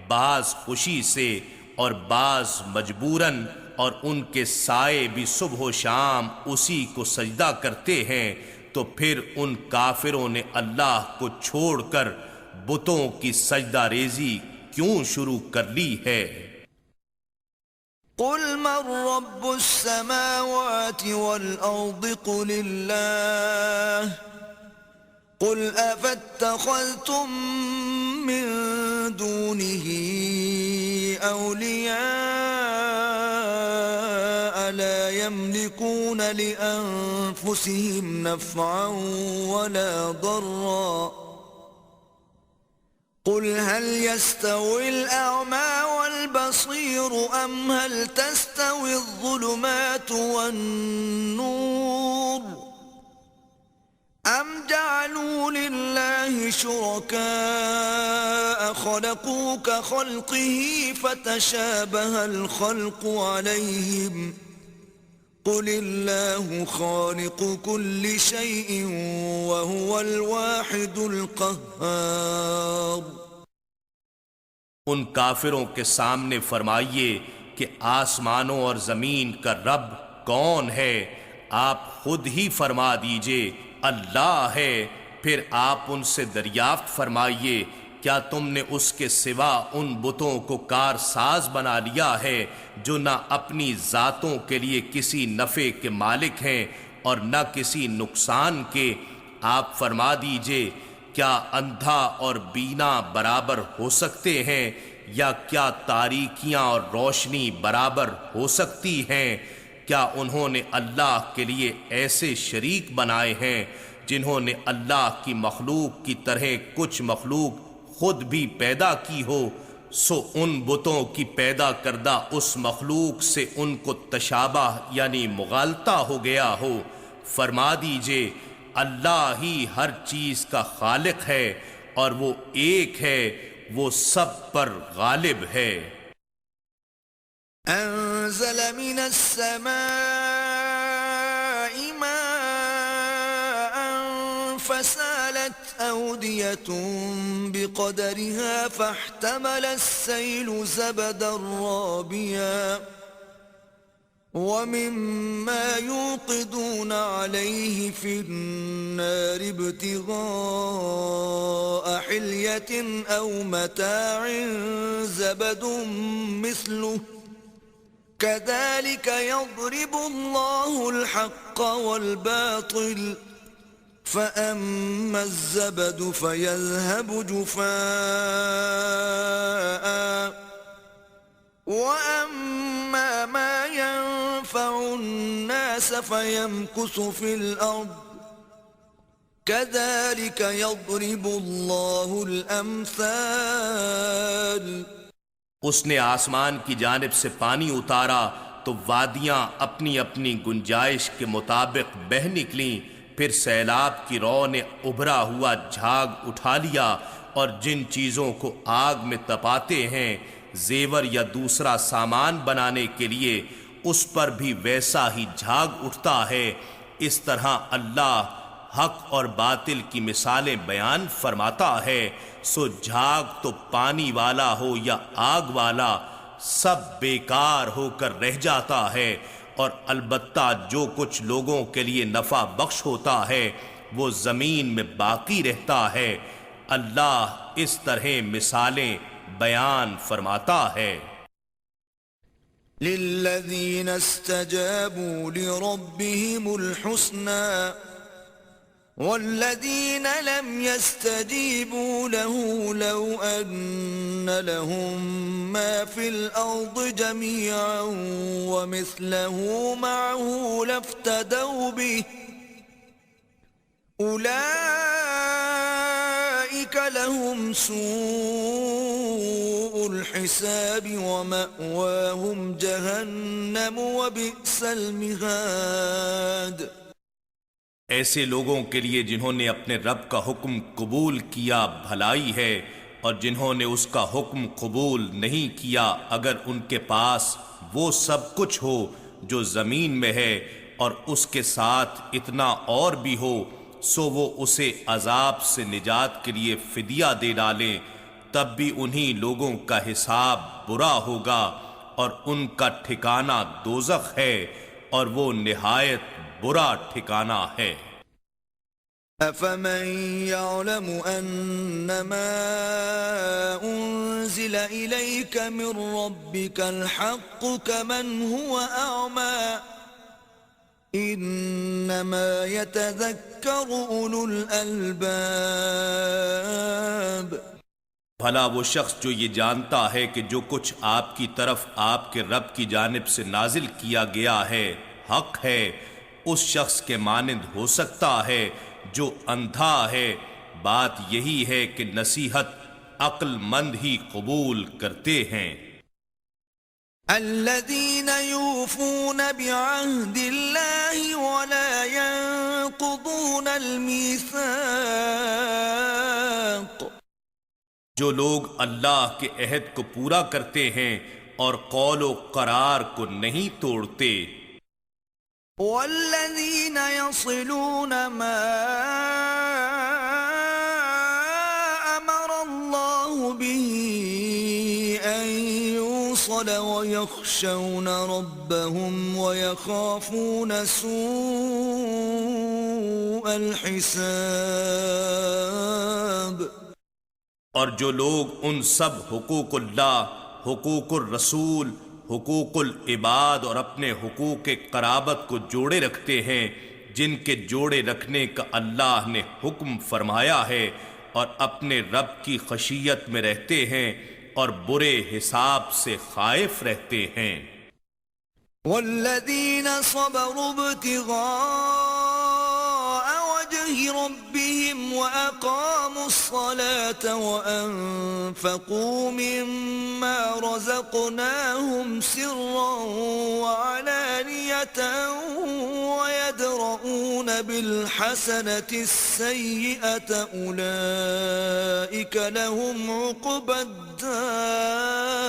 بعض خوشی سے اور بعض مجبوراً، اور ان کے سائے بھی صبح و شام اسی کو سجدہ کرتے ہیں. تو پھر ان کافروں نے اللہ کو چھوڑ کر بتوں کی سجدہ ریزی کیوں شروع کر لی ہے؟ قل من رب السماوات والأرض قل الله قل أفاتخذتم من دونه أولياء لا يملكون لأنفسهم نفعا ولا ضرا قل هل يستوي الأعمى والبصير أم هل تستوي الظلمات والنور أم جعلوا لله شركاء خلقوا كخلقه فتشابه الخلق عليهم قل الله خالق كل شيء وهو الواحد القهار۔ ان کافروں کے سامنے فرمائیے کہ آسمانوں اور زمین کا رب کون ہے؟ آپ خود ہی فرما دیجئے اللہ ہے۔ پھر آپ ان سے دریافت فرمائیے کیا تم نے اس کے سوا ان بتوں کو کارساز بنا لیا ہے جو نہ اپنی ذاتوں کے لیے کسی نفع کے مالک ہیں اور نہ کسی نقصان کے؟ آپ فرما دیجئے کیا اندھا اور بینا برابر ہو سکتے ہیں یا کیا تاریکیاں اور روشنی برابر ہو سکتی ہیں؟ کیا انہوں نے اللہ کے لیے ایسے شریک بنائے ہیں جنہوں نے اللہ کی مخلوق کی طرح کچھ مخلوق خود بھی پیدا کی ہو؟ سو ان بتوں کی پیدا کردہ اس مخلوق سے ان کو تشابہ یعنی مغالطہ ہو گیا ہو۔ فرما دیجئے اللہ ہی ہر چیز کا خالق ہے اور وہ ایک ہے، وہ سب پر غالب ہے۔ انزل من السماء ماء فسالت أودية بقدرها فاحتمل السيل زبدا رابيا ومما يوقدون عليه في النار ابتغاء حلية أو متاع زبد مثله كذلك يضرب الله الحق والباطل فأما الزبد فيذهب جفاء وأما ما ينفع الناس فيمكث في الأرض كذلك يضرب الله الأمثال۔ اس نے آسمان کی جانب سے پانی اتارا تو وادیاں اپنی اپنی گنجائش کے مطابق بہہ نکلیں، پھر سیلاب کی رو نے ابھرا ہوا جھاگ اٹھا لیا، اور جن چیزوں کو آگ میں تپاتے ہیں زیور یا دوسرا سامان بنانے کے لیے اس پر بھی ویسا ہی جھاگ اٹھتا ہے۔ اس طرح اللہ حق اور باطل کی مثالیں بیان فرماتا ہے۔ سو جھاگ تو پانی والا ہو یا آگ والا سب بیکار ہو کر رہ جاتا ہے، اور البتہ جو کچھ لوگوں کے لیے نفع بخش ہوتا ہے وہ زمین میں باقی رہتا ہے۔ اللہ اس طرح مثالیں بیان فرماتا ہے۔ للذین استجابوا لربهم الحسنى والذین لم يستجیبوا له لو ان لهم ما في الارض جميعا ومثله معه لافتدوا به اولئک لهم سوء الحساب ومأواهم جہنم وبئس المہاد۔ ایسے لوگوں کے لیے جنہوں نے اپنے رب کا حکم قبول کیا بھلائی ہے، اور جنہوں نے اس کا حکم قبول نہیں کیا اگر ان کے پاس وہ سب کچھ ہو جو زمین میں ہے اور اس کے ساتھ اتنا اور بھی ہو، سو وہ اسے عذاب سے نجات کے لیے فدیہ دے ڈالیں، تب بھی انہی لوگوں کا حساب برا ہوگا اور ان کا ٹھکانہ دوزخ ہے، اور وہ نہایت برا ٹھکانہ ہے۔ أَفَمَن يَعْلَمُ أَنَّمَا أُنزِلَ إِلَيْكَ مِن رَّبِّكَ الْحَقُّ كَمَنْ هُوَ أَعْمَى إِنَّمَا يَتَذَكَّرُ أُولُو الْأَلْبَابِ۔ بھلا وہ شخص جو یہ جانتا ہے کہ جو کچھ آپ کی طرف آپ کے رب کی جانب سے نازل کیا گیا ہے حق ہے، اس شخص کے مانند ہو سکتا ہے جو اندھا ہے۔ بات یہی ہے کہ نصیحت عقل مند ہی قبول کرتے ہیں۔ الذين يوفون بعهد الله ولا ينقضون الميثاق جو لوگ اللہ کے عہد کو پورا کرتے ہیں اور قول و قرار کو نہیں توڑتے، والذین یصلون ما امر اللہ به ان يوصل ويخشون ربهم ويخافون سوء الحساب، اور جو لوگ ان سب حقوق اللہ، حقوق الرسول، حقوق العباد اور اپنے حقوق قرابت کو جوڑے رکھتے ہیں جن کے جوڑے رکھنے کا اللہ نے حکم فرمایا ہے، اور اپنے رب کی خشیت میں رہتے ہیں اور برے حساب سے خائف رہتے ہیں، والذین صبروا ابتغاء وجه ربهم وأقاموا الصلاة وأنفقوا مما رزقناهم سرا وعلانية ويدرؤون بالحسنة السيئة أولئك لهم عقبى الدار،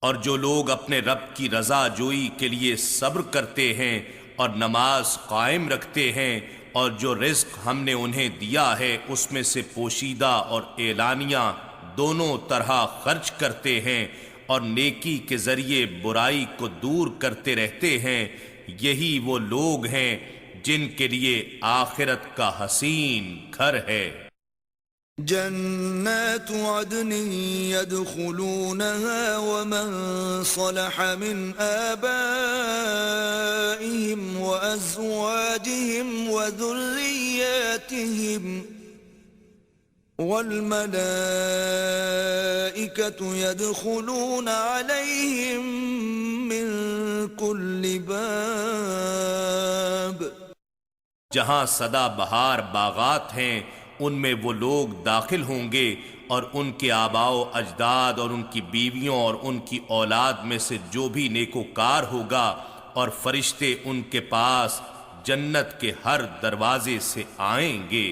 اور جو لوگ اپنے رب کی رضا جوئی کے لیے صبر کرتے ہیں اور نماز قائم رکھتے ہیں، اور جو رزق ہم نے انہیں دیا ہے اس میں سے پوشیدہ اور اعلانیہ دونوں طرح خرچ کرتے ہیں اور نیکی کے ذریعے برائی کو دور کرتے رہتے ہیں، یہی وہ لوگ ہیں جن کے لیے آخرت کا حسین گھر ہے۔ جنات عدن يدخلونها ومن صلح من آبائهم وأزواجهم وذرياتهم والملائكة يدخلون عليهم من كل باب، جہاں سدا بہار باغات ہیں ان میں وہ لوگ داخل ہوں گے، اور ان کے آباء و اجداد اور ان کی بیویوں اور ان کی اولاد میں سے جو بھی نیکوکار ہوگا، اور فرشتے ان کے پاس جنت کے ہر دروازے سے آئیں گے۔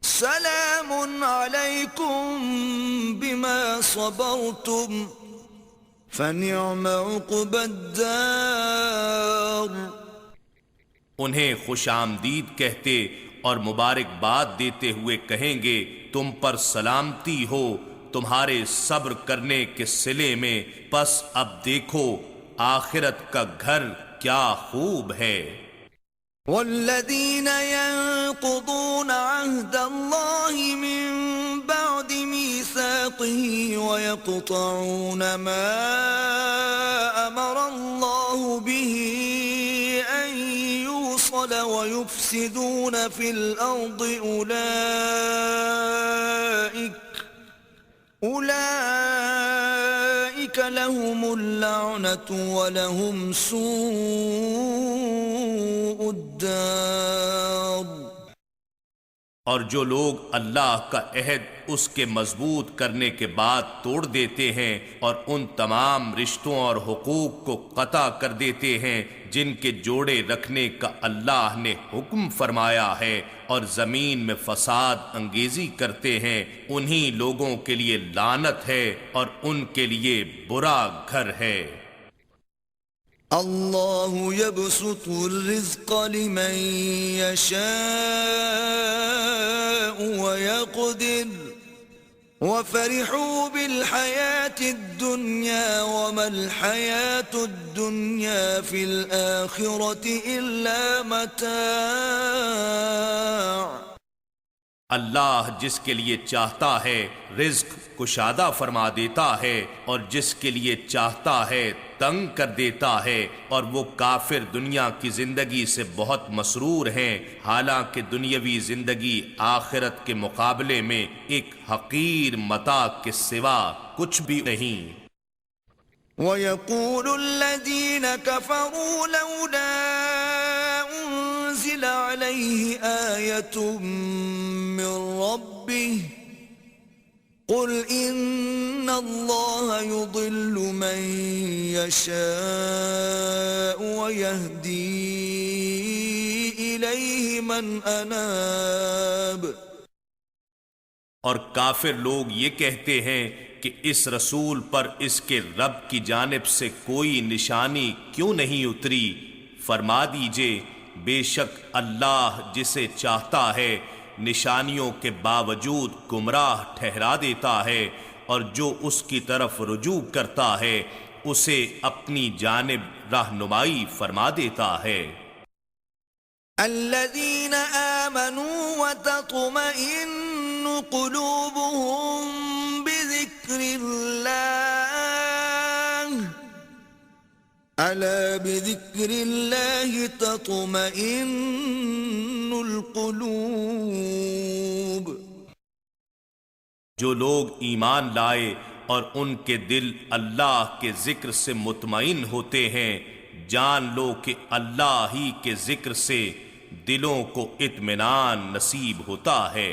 سلام علیکم بما صبرتم فنعم عقبى الدار، انہیں خوش آمدید کہتے اور مبارکباد دیتے ہوئے کہیں گے تم پر سلامتی ہو تمہارے صبر کرنے کے صلے میں، پس اب دیکھو آخرت کا گھر کیا خوب ہے۔ والذین ينقضون عهد الله من بعد ميثاقه ويقطعون ما أمر الله به أن يوصل ويفسدون في الأرض أولئك لهم اللعنة ولهم سوء الدار، اور جو لوگ اللہ کا عہد اس کے مضبوط کرنے کے بعد توڑ دیتے ہیں اور ان تمام رشتوں اور حقوق کو قطع کر دیتے ہیں جن کے جوڑے رکھنے کا اللہ نے حکم فرمایا ہے، اور زمین میں فساد انگیزی کرتے ہیں، انہی لوگوں کے لیے لعنت ہے اور ان کے لیے برا گھر ہے۔ اللہ يبسط الرزق لمن يشاء ويقدر وفرحوا بالحياة الدنيا وما الحياة الدنيا في الآخرة إلا متاع، اللہ جس کے لیے چاہتا ہے رزق کشادہ فرما دیتا ہے اور جس کے لیے چاہتا ہے تنگ کر دیتا ہے، اور وہ کافر دنیا کی زندگی سے بہت مسرور ہیں، حالانکہ دنیاوی زندگی آخرت کے مقابلے میں ایک حقیر متاع کے سوا کچھ بھی نہیں۔ وَيَقُولُ الَّذِينَ كَفَرُوا لَوْلَا أُنزِلَ عَلَيْهِ آيَةٌ مِّن رَّبِّهِ قُلْ إِنَّ اللَّهَ يُضِلُّ مَن يَشَاءُ وَيَهْدِي إِلَيْهِ مَنْ أَنَابَ، اور کافر لوگ یہ کہتے ہیں کہ اس رسول پر اس کے رب کی جانب سے کوئی نشانی کیوں نہیں اتری؟ فرما دیجئے بے شک اللہ جسے چاہتا ہے نشانیوں کے باوجود گمراہ ٹھہرا دیتا ہے، اور جو اس کی طرف رجوع کرتا ہے اسے اپنی جانب رہنمائی فرما دیتا ہے۔ الذين آمنوا وتطمئن قلوبهم بذكر الله ألا بذكر الله تطمئن القلوب۔ جو لوگ ایمان لائے اور ان کے دل اللہ کے ذکر سے مطمئن ہوتے ہیں، جان لو کہ اللہ ہی کے ذکر سے دلوں کو اطمینان نصیب ہوتا ہے۔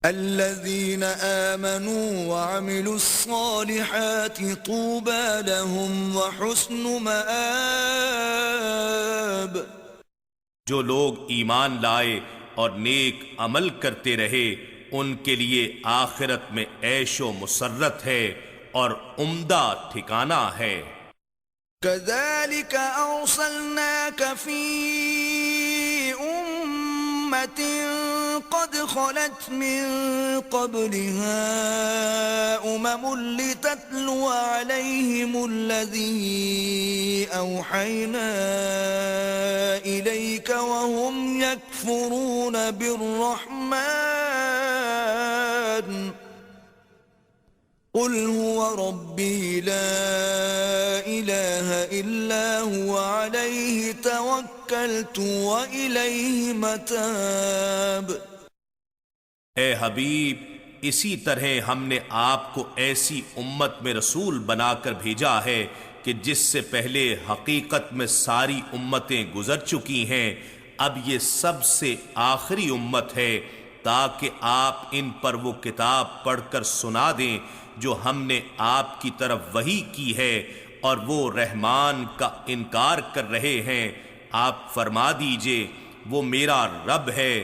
الذين آمنوا وعملوا الصالحات طوبى لهم وحسن مآب۔ جو لوگ ایمان لائے اور نیک عمل کرتے رہے ان کے لیے آخرت میں عیش و مسرت ہے اور عمدہ ٹھکانہ ہے۔ كذلك أرسلناك في أمة قد خلت من قبلها لتتلو عليهم الذي أوحينا إليك وهم يكفرون بالرحمن قل هو ربي لا إله إلا هو عليه توكلت وإليه متاب۔ اے حبیب، اسی طرح ہم نے آپ کو ایسی امت میں رسول بنا کر بھیجا ہے کہ جس سے پہلے حقیقت میں ساری امتیں گزر چکی ہیں، اب یہ سب سے آخری امت ہے، تاکہ آپ ان پر وہ کتاب پڑھ کر سنا دیں جو ہم نے آپ کی طرف وحی کی ہے، اور وہ رحمان کا انکار کر رہے ہیں۔ آپ فرما دیجئے وہ میرا رب ہے،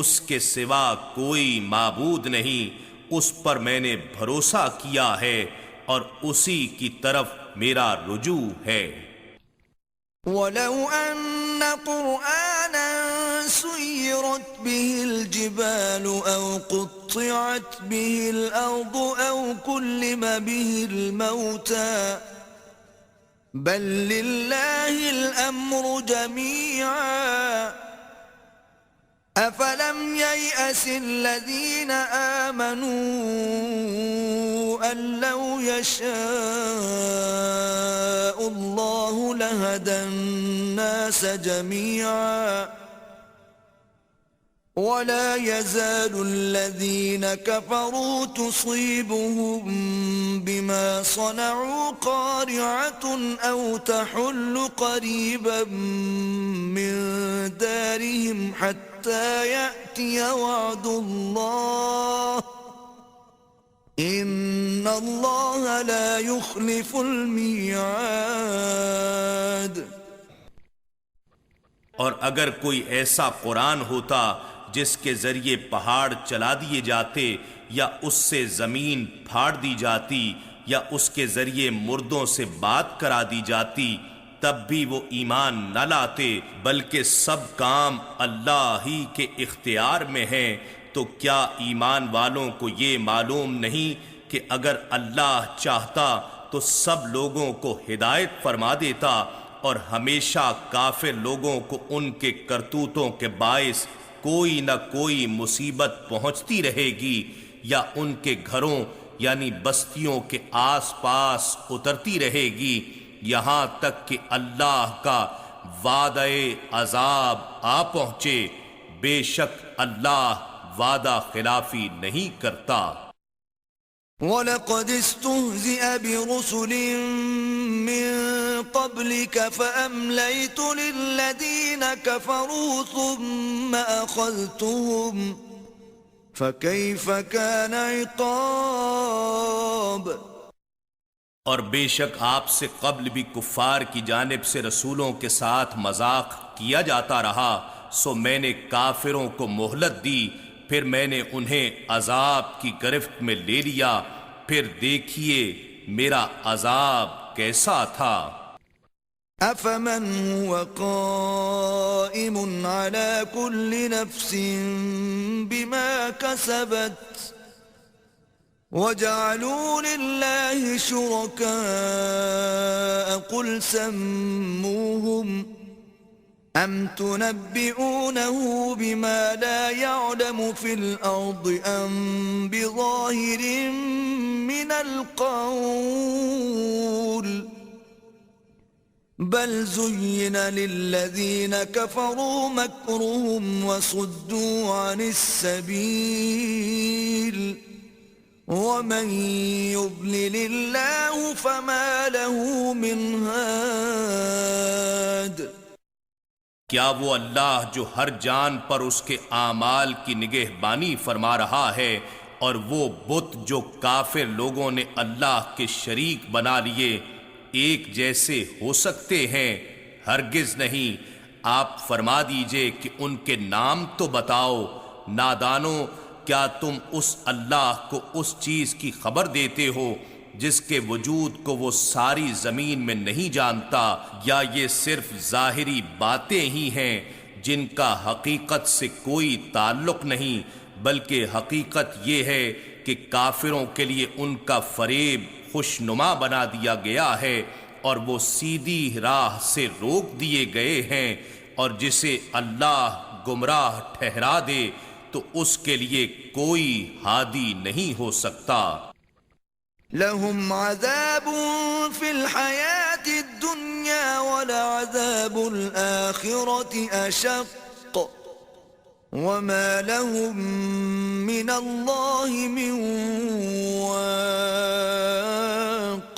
اس کے سوا کوئی معبود نہیں، اس پر میں نے بھروسہ کیا ہے اور اسی کی طرف میرا رجوع ہے۔ وَلَوْ أَنَّ قُرْآنًا سُيِّرَتْ بِهِ الْجِبَالُ أَوْ قُطِّعَتْ بِهِ الْأَرْضُ أَوْ كُلِّمَ بِهِ الْمَوْتَى بَل لِّلَّهِ الْأَمْرُ جَمِيعًا أَفَلَمْ يَيْأَسِ الَّذِينَ آمَنُوا أَن لَّوْ يَشَاءُ اللَّهُ لَهَدَى النَّاسَ جَمِيعًا وَلَا يَزَالُ الَّذِينَ كَفَرُوا تُصِيبُهُم بِمَا صَنَعُوا قَارِعَةٌ أَوْ تَحُلُّ قَرِيبًا مِّن دَارِهِمْ حَتَّى يَأْتِيَ وَعْدُ اللَّهِ إِنَّ اللَّهَ لَا يُخْلِفُ الْمِيعَادَ۔ اور اگر کوئی ایسا قرآن ہوتا جس کے ذریعے پہاڑ چلا دیے جاتے، یا اس سے زمین پھاڑ دی جاتی، یا اس کے ذریعے مردوں سے بات کرا دی جاتی، تب بھی وہ ایمان نہ لاتے، بلکہ سب کام اللہ ہی کے اختیار میں ہیں۔ تو کیا ایمان والوں کو یہ معلوم نہیں کہ اگر اللہ چاہتا تو سب لوگوں کو ہدایت فرما دیتا، اور ہمیشہ کافر لوگوں کو ان کے کرتوتوں کے باعث کوئی نہ کوئی مصیبت پہنچتی رہے گی، یا ان کے گھروں یعنی بستیوں کے آس پاس اترتی رہے گی، یہاں تک کہ اللہ کا وعدہ عذاب آ پہنچے۔ بے شک اللہ وعدہ خلافی نہیں کرتا۔ وَلَقَدِ اسْتُهْزِئَ بِرُسُلٍ مِّن قَبْلِكَ فَأَمْلَيْتُ لِلَّذِينَ كَفَرُوا ثُمَّ أَخَذْتُهُمْ فَكَيْفَ كَانَ عِقَابِ۔ اور بے شک آپ سے قبل بھی کفار کی جانب سے رسولوں کے ساتھ مذاق کیا جاتا رہا، سو میں نے کافروں کو مہلت دی، پھر میں نے انہیں عذاب کی گرفت میں لے لیا، پھر دیکھیے میرا عذاب کیسا تھا۔ أفمن هو قائم على كل نفس بما كسبت وجعلوا لله شركاء قل سموهم أم تنبئونه بما لا يعلم في الأرض أم بظاهر من القول بل زين للذين كفروا مكرهم وصدوا عن السبيل ومن يضلل الله فما له من هاد۔ کیا وہ اللہ جو ہر جان پر اس کے اعمال کی نگہبانی فرما رہا ہے اور وہ بت جو کافر لوگوں نے اللہ کے شریک بنا لیے ایک جیسے ہو سکتے ہیں؟ ہرگز نہیں۔ آپ فرما دیجئے کہ ان کے نام تو بتاؤ۔ نادانو، کیا تم اس اللہ کو اس چیز کی خبر دیتے ہو جس کے وجود کو وہ ساری زمین میں نہیں جانتا، یا یہ صرف ظاہری باتیں ہی ہیں جن کا حقیقت سے کوئی تعلق نہیں، بلکہ حقیقت یہ ہے کہ کافروں کے لیے ان کا فریب خوشنما بنا دیا گیا ہے اور وہ سیدھی راہ سے روک دیے گئے ہیں، اور جسے اللہ گمراہ ٹھہرا دے تو اس کے لیے کوئی ہادی نہیں ہو سکتا۔ لهم عذاب في الحياة الدنيا ولعذاب الآخرة أشق وما لهم من الله من واق۔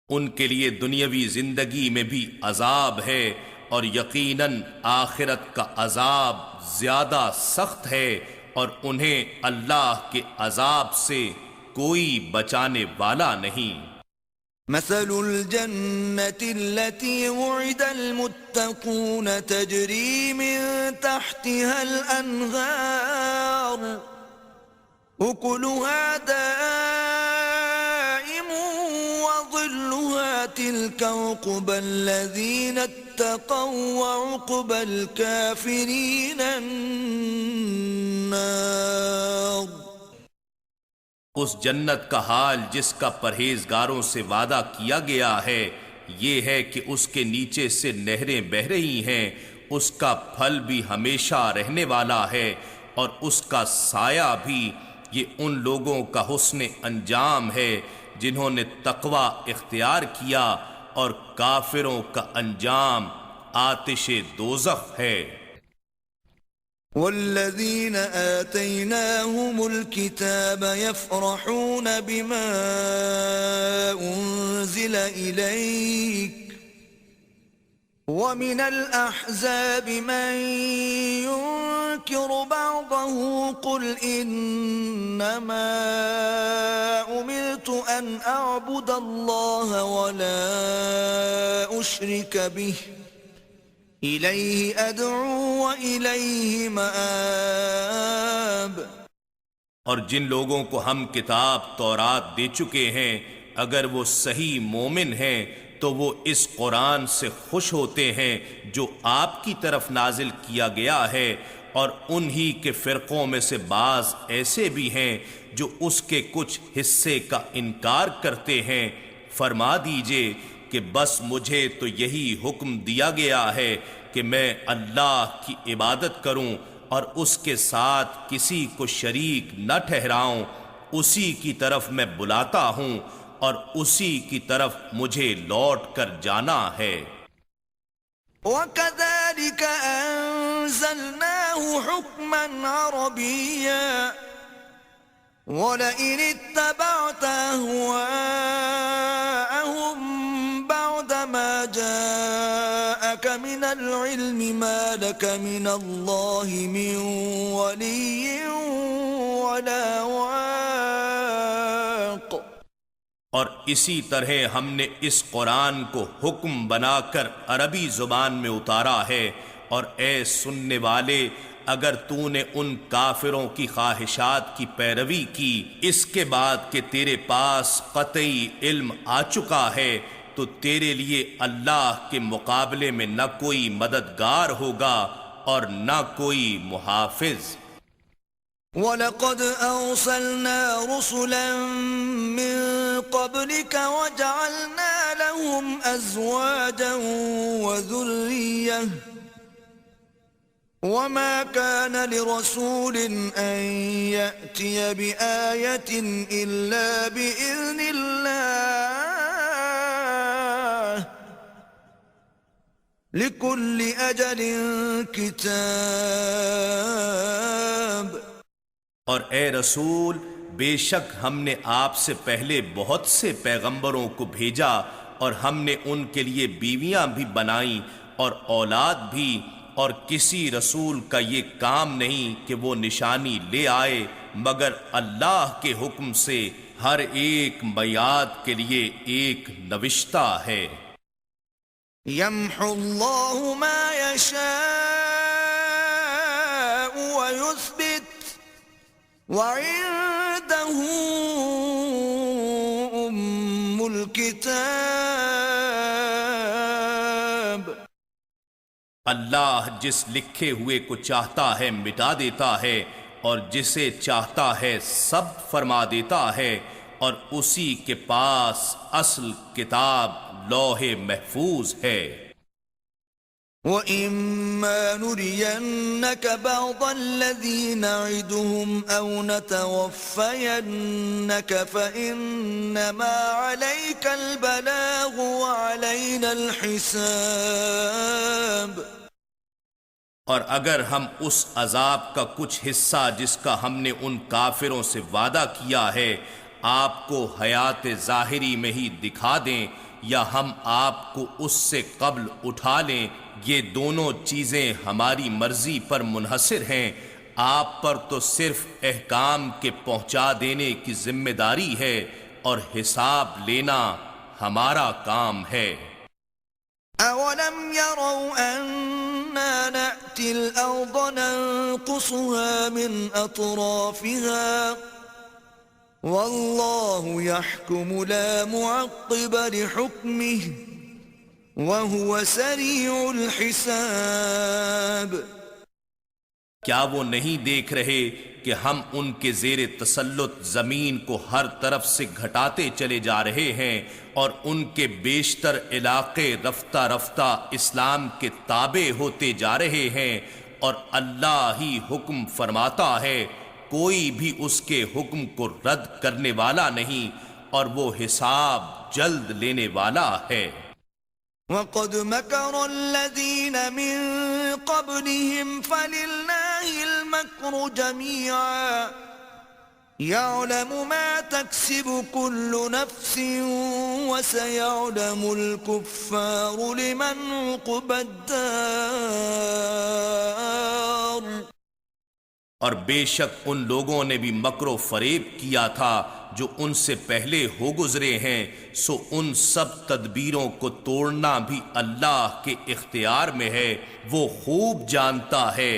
ان کے لیے دنیاوی زندگی میں بھی عذاب ہے اور یقیناً آخرت کا عذاب زیادہ سخت ہے، اور انہیں اللہ کے عذاب سے کوئی بچانے والا نہیں۔ مثل الجنة التي وعد المتقون تجري من تحتها الأنهار أكلها دائم وظلها تلك عقبى الذين اتقوا وعقبى الكافرين النار۔ اس جنت کا حال جس کا پرہیزگاروں سے وعدہ کیا گیا ہے یہ ہے کہ اس کے نیچے سے نہریں بہہ رہی ہیں، اس کا پھل بھی ہمیشہ رہنے والا ہے اور اس کا سایہ بھی۔ یہ ان لوگوں کا حسن انجام ہے جنہوں نے تقوی اختیار کیا، اور کافروں کا انجام آتش دوزخ ہے۔ والذين آتيناهم الكتاب يفرحون بما أنزل إليك ومن الأحزاب من ينكر بعضه قل إنما أمرت أن أعبد الله ولا أشرك به إِلَيْهِ أَدْعُو وَإِلَيْهِ مَآبِ۔ اور جن لوگوں کو ہم کتاب تورات دے چکے ہیں اگر وہ صحیح مومن ہیں تو وہ اس قرآن سے خوش ہوتے ہیں جو آپ کی طرف نازل کیا گیا ہے، اور انہی کے فرقوں میں سے بعض ایسے بھی ہیں جو اس کے کچھ حصے کا انکار کرتے ہیں۔ فرما دیجئے کہ بس مجھے تو یہی حکم دیا گیا ہے کہ میں اللہ کی عبادت کروں اور اس کے ساتھ کسی کو شریک نہ ٹھہراؤں، اسی کی طرف میں بلاتا ہوں اور اسی کی طرف مجھے لوٹ کر جانا ہے۔ وَكَذَلِكَ أَنزَلْنَاهُ حُكْمًا عَرَبِيًّا وَلَئِنِ اتَّبَعْتَ أَهْوَاءَهُمْ بَعْدَ مَا جَاءَكَ مِنَ الْعِلْمِ مَا لَكَ مِنَ اللَّهِ مِنْ وَلِيٍّ وَلَا وَاقٍ۔ اور اسی طرح ہم نے اس قرآن کو حکم بنا کر عربی زبان میں اتارا ہے، اور اے سننے والے اگر تو نے ان کافروں کی خواہشات کی پیروی کی اس کے بعد کہ تیرے پاس قطعی علم آ چکا ہے تو تیرے لیے اللہ کے مقابلے میں نہ کوئی مددگار ہوگا اور نہ کوئی محافظ۔ وَلَقَدْ أَرْسَلْنَا رُسُلًا مِّن قَبْلِكَ وَجَعَلْنَا لَهُمْ أَزْوَاجًا وَذُرِّيَّةً وَمَا كَانَ لِرَسُولٍ أَن يَأْتِيَ بِآيَةٍ إِلَّا بِإِذْنِ اللَّهِ لِكُلِّ أَجَلٍ كِتَابٌ۔ اور اے رسول بے شک ہم نے آپ سے پہلے بہت سے پیغمبروں کو بھیجا اور ہم نے ان کے لیے بیویاں بھی بنائیں اور اولاد بھی، اور کسی رسول کا یہ کام نہیں کہ وہ نشانی لے آئے مگر اللہ کے حکم سے ہر ایک میعاد کے لیے ایک نوشتہ ہے۔ يَمْحُو اللَّهُ مَا يَشَاءُ وَيُثْبِتُ وَعِندَهُ أُمُّ الْكِتَابِ۔ اللہ جس لکھے ہوئے کو چاہتا ہے مٹا دیتا ہے اور جسے چاہتا ہے سب فرما دیتا ہے، اور اسی کے پاس اصل کتاب لوح محفوظ ہے۔ وَإِمَّا نُرِيَنَّكَ بَعْضَ الَّذِي نَعِدُهُمْ أَوْ نَتَوَفَّيَنَّكَ فَإِنَّمَا عَلَيْكَ الْبَلَاغُ وَعَلَيْنَا الْحِسَابُ۔ اور اگر ہم اس عذاب کا کچھ حصہ جس کا ہم نے ان کافروں سے وعدہ کیا ہے آپ کو حیات ظاہری میں ہی دکھا دیں یا ہم آپ کو اس سے قبل اٹھا لیں، یہ دونوں چیزیں ہماری مرضی پر منحصر ہیں، آپ پر تو صرف احکام کے پہنچا دینے کی ذمہ داری ہے اور حساب لینا ہمارا کام ہے۔ أَوَلَمْ يَرَوْا أَنَّا نَأْتِي الْأَرْضَ نَنقُصُهَا مِنْ أَطْرَافِهَا وَاللَّهُ يَحْكُمُ لَا مُعَقِّبَ لِحُكْمِهِ وَهُوَ سَرِيعُ الْحِسَابِ۔ کیا وہ نہیں دیکھ رہے کہ ہم ان کے زیر تسلط زمین کو ہر طرف سے گھٹاتے چلے جا رہے ہیں اور ان کے بیشتر علاقے رفتہ رفتہ اسلام کے تابع ہوتے جا رہے ہیں، اور اللہ ہی حکم فرماتا ہے، کوئی بھی اس کے حکم کو رد کرنے والا نہیں، اور وہ حساب جلد لینے والا ہے۔ وَقَدْ مَكَرَ الَّذِينَ مِن قَبْلِهِمْ فَلِلَّهِ الْمَكْرُ جَمِيعًا يَعْلَمُ مَا تَكْسِبُ كُلُّ نَفْسٍ وَسَيَعْلَمُ الْكُفَّارُ لِمَنْ عُقْبَى الدَّارِ۔ اور بے شک ان لوگوں نے بھی مکر و فریب کیا تھا جو ان سے پہلے ہو گزرے ہیں، سو ان سب تدبیروں کو توڑنا بھی اللہ کے اختیار میں ہے، وہ خوب جانتا ہے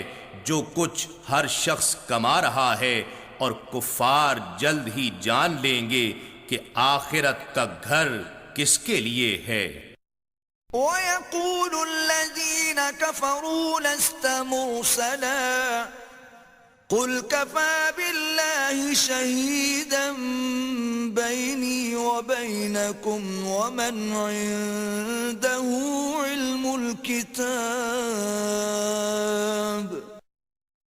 جو کچھ ہر شخص کما رہا ہے، اور کفار جلد ہی جان لیں گے کہ آخرت کا گھر کس کے لیے ہے۔ وَيَقُولُ الَّذِينَ كَفَرُوا لَسْتَ مُرْسَلًا قُلْ كَفَى بِاللَّهِ شَهِيدًا بَيْنِي وَبَيْنَكُمْ وَمَنْ عِندَهُ عِلْمُ الْكِتَابِ۔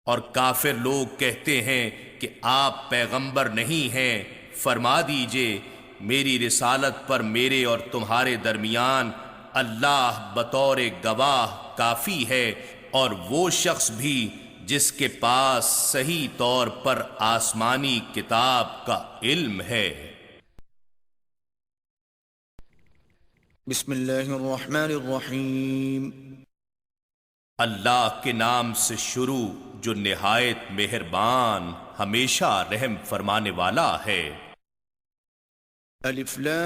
اور کافر لوگ کہتے ہیں کہ آپ پیغمبر نہیں ہیں، فرما دیجئے میری رسالت پر میرے اور تمہارے درمیان اللہ بطور گواہ کافی ہے، اور وہ شخص بھی جس کے پاس صحیح طور پر آسمانی کتاب کا علم ہے۔ بسم اللہ الرحمن الرحیم۔ اللہ کے نام سے شروع جو نہایت مہربان ہمیشہ رحم فرمانے والا ہے۔ الف لام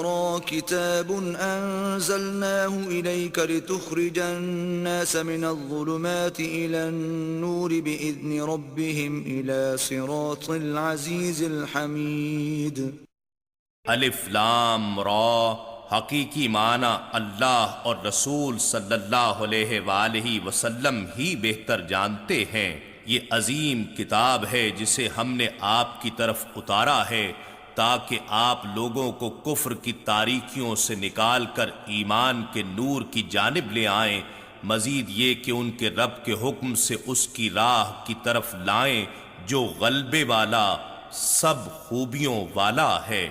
را كتاب أنزلناه إليك لتخرج الناس من الظلمات إلى النور بإذن ربهم إلى صراط العزيز الحميد. الف لام را، حقیقی معنی اللہ اور رسول صلی اللہ علیہ وآلہ وسلم ہی بہتر جانتے ہیں۔ یہ عظیم کتاب ہے جسے ہم نے آپ کی طرف اتارا ہے تاکہ آپ لوگوں کو کفر کی تاریکیوں سے نکال کر ایمان کے نور کی جانب لے آئیں، مزید یہ کہ ان کے رب کے حکم سے اس کی راہ کی طرف لائیں جو غلبے والا، سب خوبیوں والا ہے۔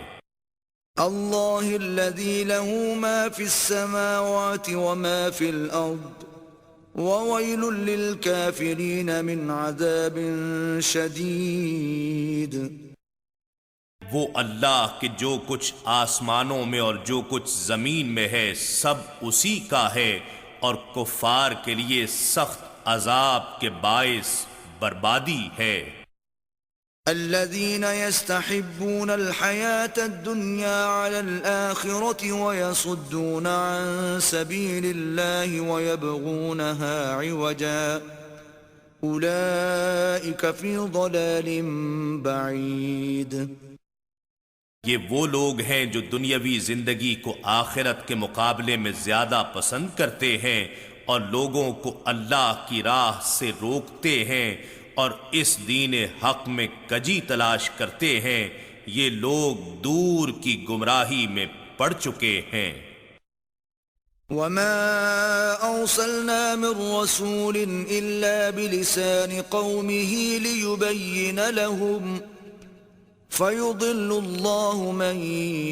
الله الذي له ما في السماوات وما في الأرض وويل للكافرين من عذاب شديد. وہ اللہ کہ جو کچھ آسمانوں میں اور جو کچھ زمین میں ہے سب اسی کا ہے، اور کفار کے لیے سخت عذاب کے باعث بربادی ہے۔ الذين يستحبون الحياة الدنيا على الآخرة ويصدون عن سبيل الله ويبغونها عوجا أولئك في ضلال بعيد. یہ وہ لوگ ہیں جو دنیاوی زندگی کو آخرت کے مقابلے میں زیادہ پسند کرتے ہیں اور لوگوں کو اللہ کی راہ سے روکتے ہیں اور اس دین حق میں کجی تلاش کرتے ہیں، یہ لوگ دور کی گمراہی میں پڑ چکے ہیں۔ وما أرسلنا من رسول إلا بلسان قومه ليبين لهم فيضل الله من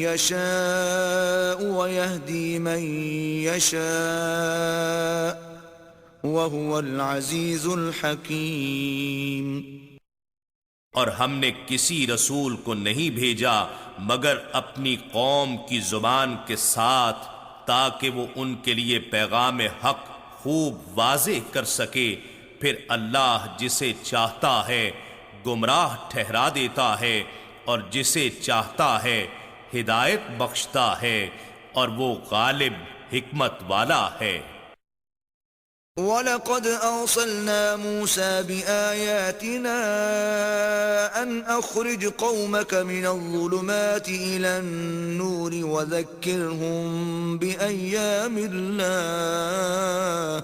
يشاء ويهدي من يشاء وَهُوَ الْعَزِيزُ الْحَكِيمُ. اور ہم نے کسی رسول کو نہیں بھیجا مگر اپنی قوم کی زبان کے ساتھ تاکہ وہ ان کے لیے پیغام حق خوب واضح کر سکے، پھر اللہ جسے چاہتا ہے گمراہ ٹھہرا دیتا ہے اور جسے چاہتا ہے ہدایت بخشتا ہے، اور وہ غالب حکمت والا ہے۔ وَلَقَدْ أَرْسَلْنَا مُوسَى بِآيَاتِنَا أَنْ أَخْرِجْ قَوْمَكَ مِنَ الظُّلُمَاتِ إِلَى النُّورِ وَذَكِّرْهُمْ بِأَيَّامِ اللَّهِ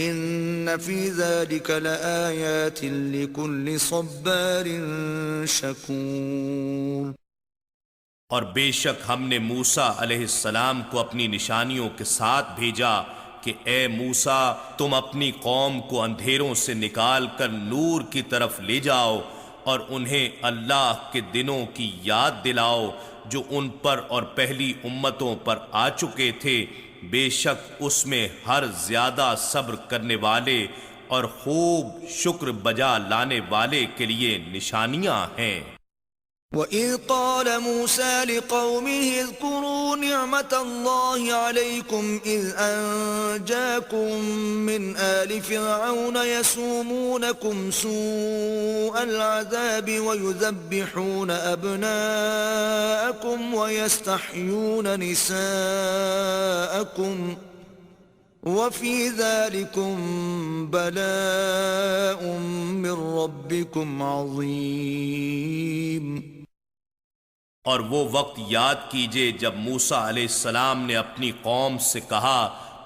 إِنَّ فِي ذَلِكَ لَآيَاتٍ لِكُلِّ صَبَّارٍ شَكُورٍ. اور بے شک ہم نے موسیٰ علیہ السلام کو اپنی نشانیوں کے ساتھ بھیجا کہ اے موسیٰ تم اپنی قوم کو اندھیروں سے نکال کر نور کی طرف لے جاؤ اور انہیں اللہ کے دنوں کی یاد دلاؤ جو ان پر اور پہلی امتوں پر آ چکے تھے، بے شک اس میں ہر زیادہ صبر کرنے والے اور خوب شکر بجا لانے والے کے لیے نشانیاں ہیں۔ وَإِذْ قَالَ مُوسَى لِقَوْمِهِ اذْكُرُوا نِعْمَةَ اللَّهِ عَلَيْكُمْ إِذْ أَنْجَاكُمْ مِنْ آلِ فِرْعَوْنَ يَسُومُونَكُمْ سُوءَ الْعَذَابِ وَيُذَبِّحُونَ أَبْنَاءَكُمْ وَيَسْتَحْيُونَ نِسَاءَكُمْ وَفِي ذَلِكُمْ بَلَاءٌ مِّن رَّبِّكُمْ عَظِيمٌ. اور وہ وقت یاد کیجئے جب موسیٰ علیہ السلام نے اپنی قوم سے کہا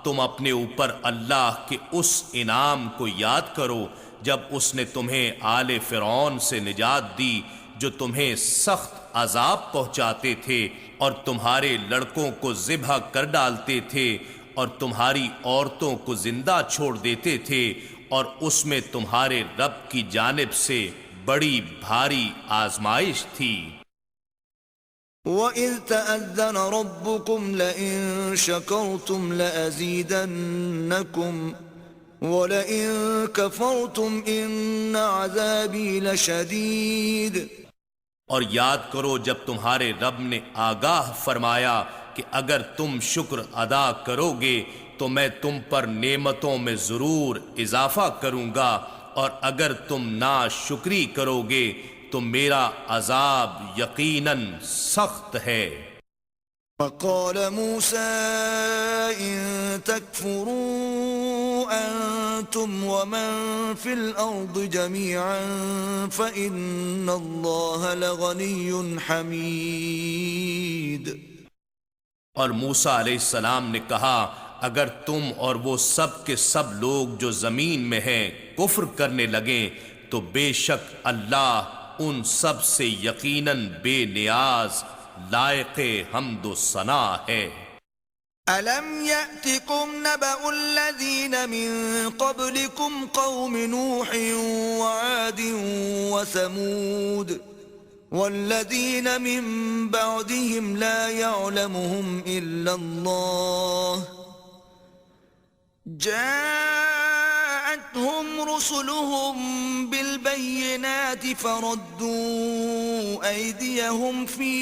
تم اپنے اوپر اللہ کے اس انعام کو یاد کرو جب اس نے تمہیں آل فرعون سے نجات دی جو تمہیں سخت عذاب پہنچاتے تھے اور تمہارے لڑکوں کو ذبح کر ڈالتے تھے اور تمہاری عورتوں کو زندہ چھوڑ دیتے تھے، اور اس میں تمہارے رب کی جانب سے بڑی بھاری آزمائش تھی۔ وَإِذْ تَأَذَّنَ رَبُّكُمْ لَئِن شَكَرْتُمْ لَأَزِيدَنَّكُمْ وَلَئِن كَفَرْتُمْ إِنَّ عَذَابِي لَشَدِيدٌ. اور یاد کرو جب تمہارے رب نے آگاہ فرمایا کہ اگر تم شکر ادا کرو گے تو میں تم پر نعمتوں میں ضرور اضافہ کروں گا، اور اگر تم ناشکری کرو گے تو میرا عذاب یقیناً سخت ہے۔ وقال موسى إن تكفروا أنتم ومن في الأرض جميعا فإن الله لغني حميد. اور موسیٰ علیہ السلام نے کہا اگر تم اور وہ سب کے سب لوگ جو زمین میں ہیں کفر کرنے لگیں تو بے شک اللہ ان سب سے یقیناً بے نیاز لائق حمد و ثنا ہے. أَلَمْ يَأْتِكُمْ نَبَأُ الَّذِينَ مِن قَبْلِكُمْ قَوْمِ نُوحٍ وَعَادٍ وَثَمُودَ وَالَّذِينَ مِن بَعْدِهِمْ لَا يَعْلَمُهُمْ إِلَّا اللَّهُ جاءتهم رسلهم بالبينات فردوا أيديهم في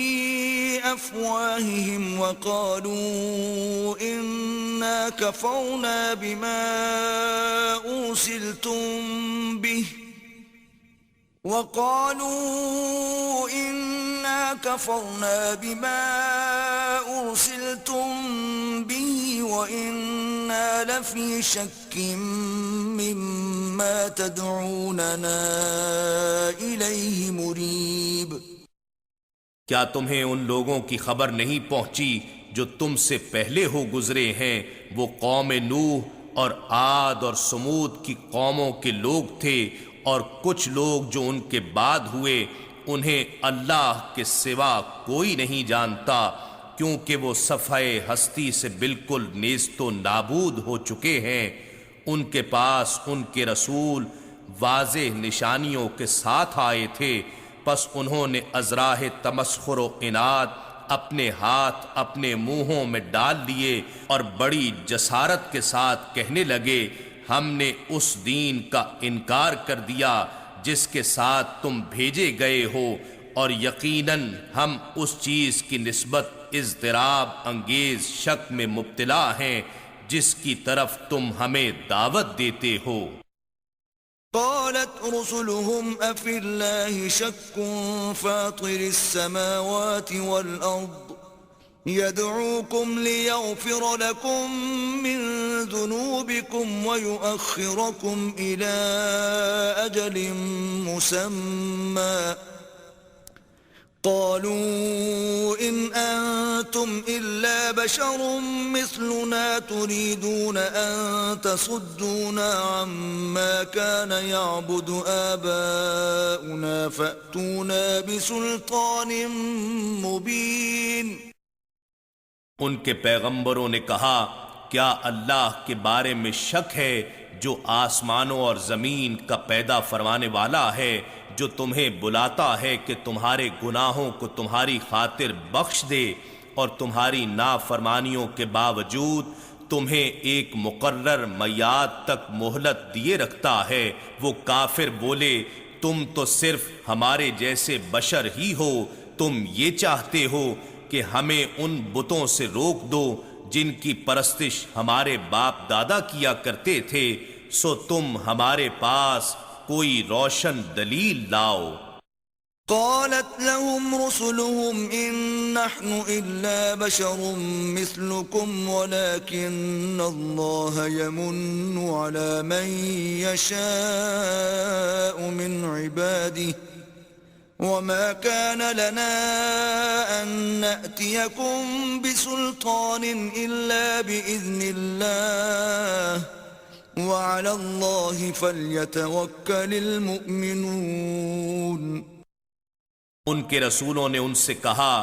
أفواههم وقالوا إنا كفرنا بما أرسلتم به وَإِنَّا لَفِي شَكٍّ مِّمَّا تَدْعُونَنَا إِلَيْهِ مُرِيبٍ. کیا تمہیں ان لوگوں کی خبر نہیں پہنچی جو تم سے پہلے ہو گزرے ہیں؟ وہ قوم نوح اور عاد اور سمود کی قوموں کے لوگ تھے، اور کچھ لوگ جو ان کے بعد ہوئے انہیں اللہ کے سوا کوئی نہیں جانتا، کیونکہ وہ صفحہ ہستی سے بالکل نیست و نابود ہو چکے ہیں. ان کے پاس ان کے رسول واضح نشانیوں کے ساتھ آئے تھے، پس انہوں نے ازراہ تمسخر و عناد اپنے ہاتھ اپنے منہوں میں ڈال لیے اور بڑی جسارت کے ساتھ کہنے لگے ہم نے اس دین کا انکار کر دیا جس کے ساتھ تم بھیجے گئے ہو، اور یقیناً ہم اس چیز کی نسبت اضطراب انگیز شک میں مبتلا ہیں جس کی طرف تم ہمیں دعوت دیتے ہو. قالت رسلهم أفي الله شك فاطر السماوات والأرض يدعوكم ليغفر لكم من ذنوبكم ويؤخركم إلى أجل مسمى قالوا إن أنتم إلا بشر مثلنا تريدون أن تصدونا عما كان يعبد آباؤنا فأتونا بسلطان مبين. ان کے پیغمبروں نے کہا کیا اللہ کے بارے میں شک ہے جو آسمانوں اور زمین کا پیدا فرمانے والا ہے، جو تمہیں بلاتا ہے کہ تمہارے گناہوں کو تمہاری خاطر بخش دے اور تمہاری نافرمانیوں کے باوجود تمہیں ایک مقرر میعاد تک مہلت دیے رکھتا ہے. وہ کافر بولے تم تو صرف ہمارے جیسے بشر ہی ہو، تم یہ چاہتے ہو کہ ہمیں ان بتوں سے روک دو جن کی پرستش ہمارے باپ دادا کیا کرتے تھے، سو تم ہمارے پاس کوئی روشن دلیل لاؤ. قالت لهم رسلهم إن نحن إلا بشر مثلكم ولكن الله يمن على من يشاء من عباده وما كان لنا أن نأتيكم بسلطان إلا بإذن الله وعلى الله فليتوكل المؤمنون. ان کے رسولوں نے ان سے کہا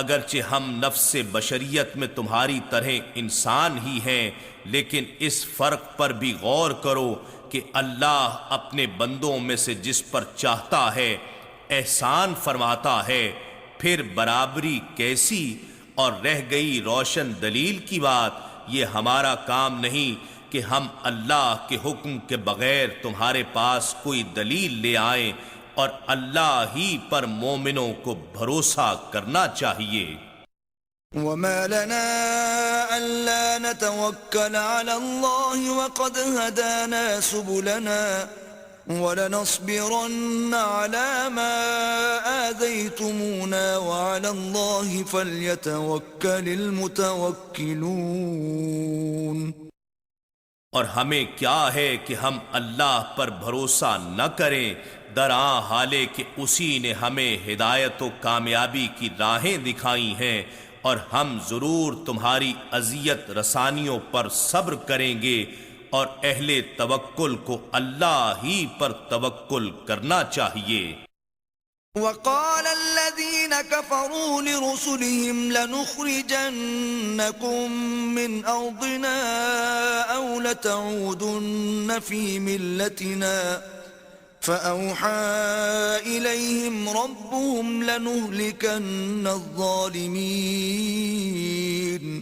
اگرچہ ہم نفس بشریت میں تمہاری طرح انسان ہی ہیں، لیکن اس فرق پر بھی غور کرو کہ اللہ اپنے بندوں میں سے جس پر چاہتا ہے احسان فرماتا ہے. پھر برابری کیسی؟ اور رہ گئی روشن دلیل کی بات، یہ ہمارا کام نہیں کہ ہم اللہ کے حکم کے بغیر تمہارے پاس کوئی دلیل لے آئیں، اور اللہ ہی پر مومنوں کو بھروسہ کرنا چاہیے. وما لنا ألا نتوكل على الله وقد هدانا سبلنا وَلَنَصْبِرَنَّ عَلَى مَا آذَيْتُمُونَا وَعَلَى اللَّهِ فَلْيَتَوَكَّلِ الْمُتَوَكِّلُونَ۔ اور ہمیں کیا ہے کہ ہم اللہ پر بھروسہ نہ کریں، درآں حالے کہ اسی نے ہمیں ہدایت و کامیابی کی راہیں دکھائی ہیں، اور ہم ضرور تمہاری اذیت رسانیوں پر صبر کریں گے، اور اہل توکل کو اللہ ہی پر توکل کرنا چاہیے۔ وَقَالَ الَّذِينَ كَفَرُوا لِرُسُلِهِمْ لَنُخْرِجَنَّكُمْ مِنْ أَرْضِنَا أَوْ لَتَعُودُنَّ فِي مِلَّتِنَا فَأَوْحَى إِلَيْهِمْ رَبُّهُمْ لَنُهْلِكَنَّ الظَّالِمِينَ۔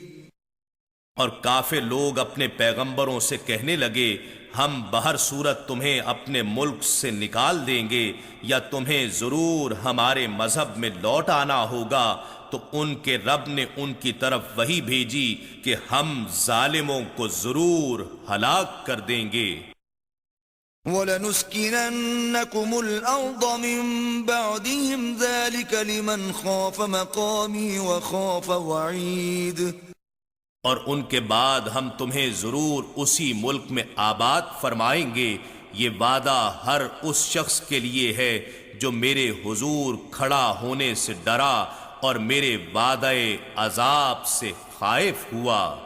اور کافر لوگ اپنے پیغمبروں سے کہنے لگے، ہم بہر صورت تمہیں اپنے ملک سے نکال دیں گے، یا تمہیں ضرور ہمارے مذہب میں لوٹ آنا ہوگا۔ تو ان کے رب نے ان کی طرف وحی بھیجی کہ ہم ظالموں کو ضرور ہلاک کر دیں گے۔ وَلَنُسْكِنَنَّكُمُ الْأَرْضَ مِنْ بَعْدِهِمْ ذَلِكَ لِمَنْ خَافَ مَقَامِي وَخَافَ وَعِيدِ۔ اور ان کے بعد ہم تمہیں ضرور اسی ملک میں آباد فرمائیں گے، یہ وعدہ ہر اس شخص کے لیے ہے جو میرے حضور کھڑا ہونے سے ڈرا اور میرے وعدہ عذاب سے خائف ہوا۔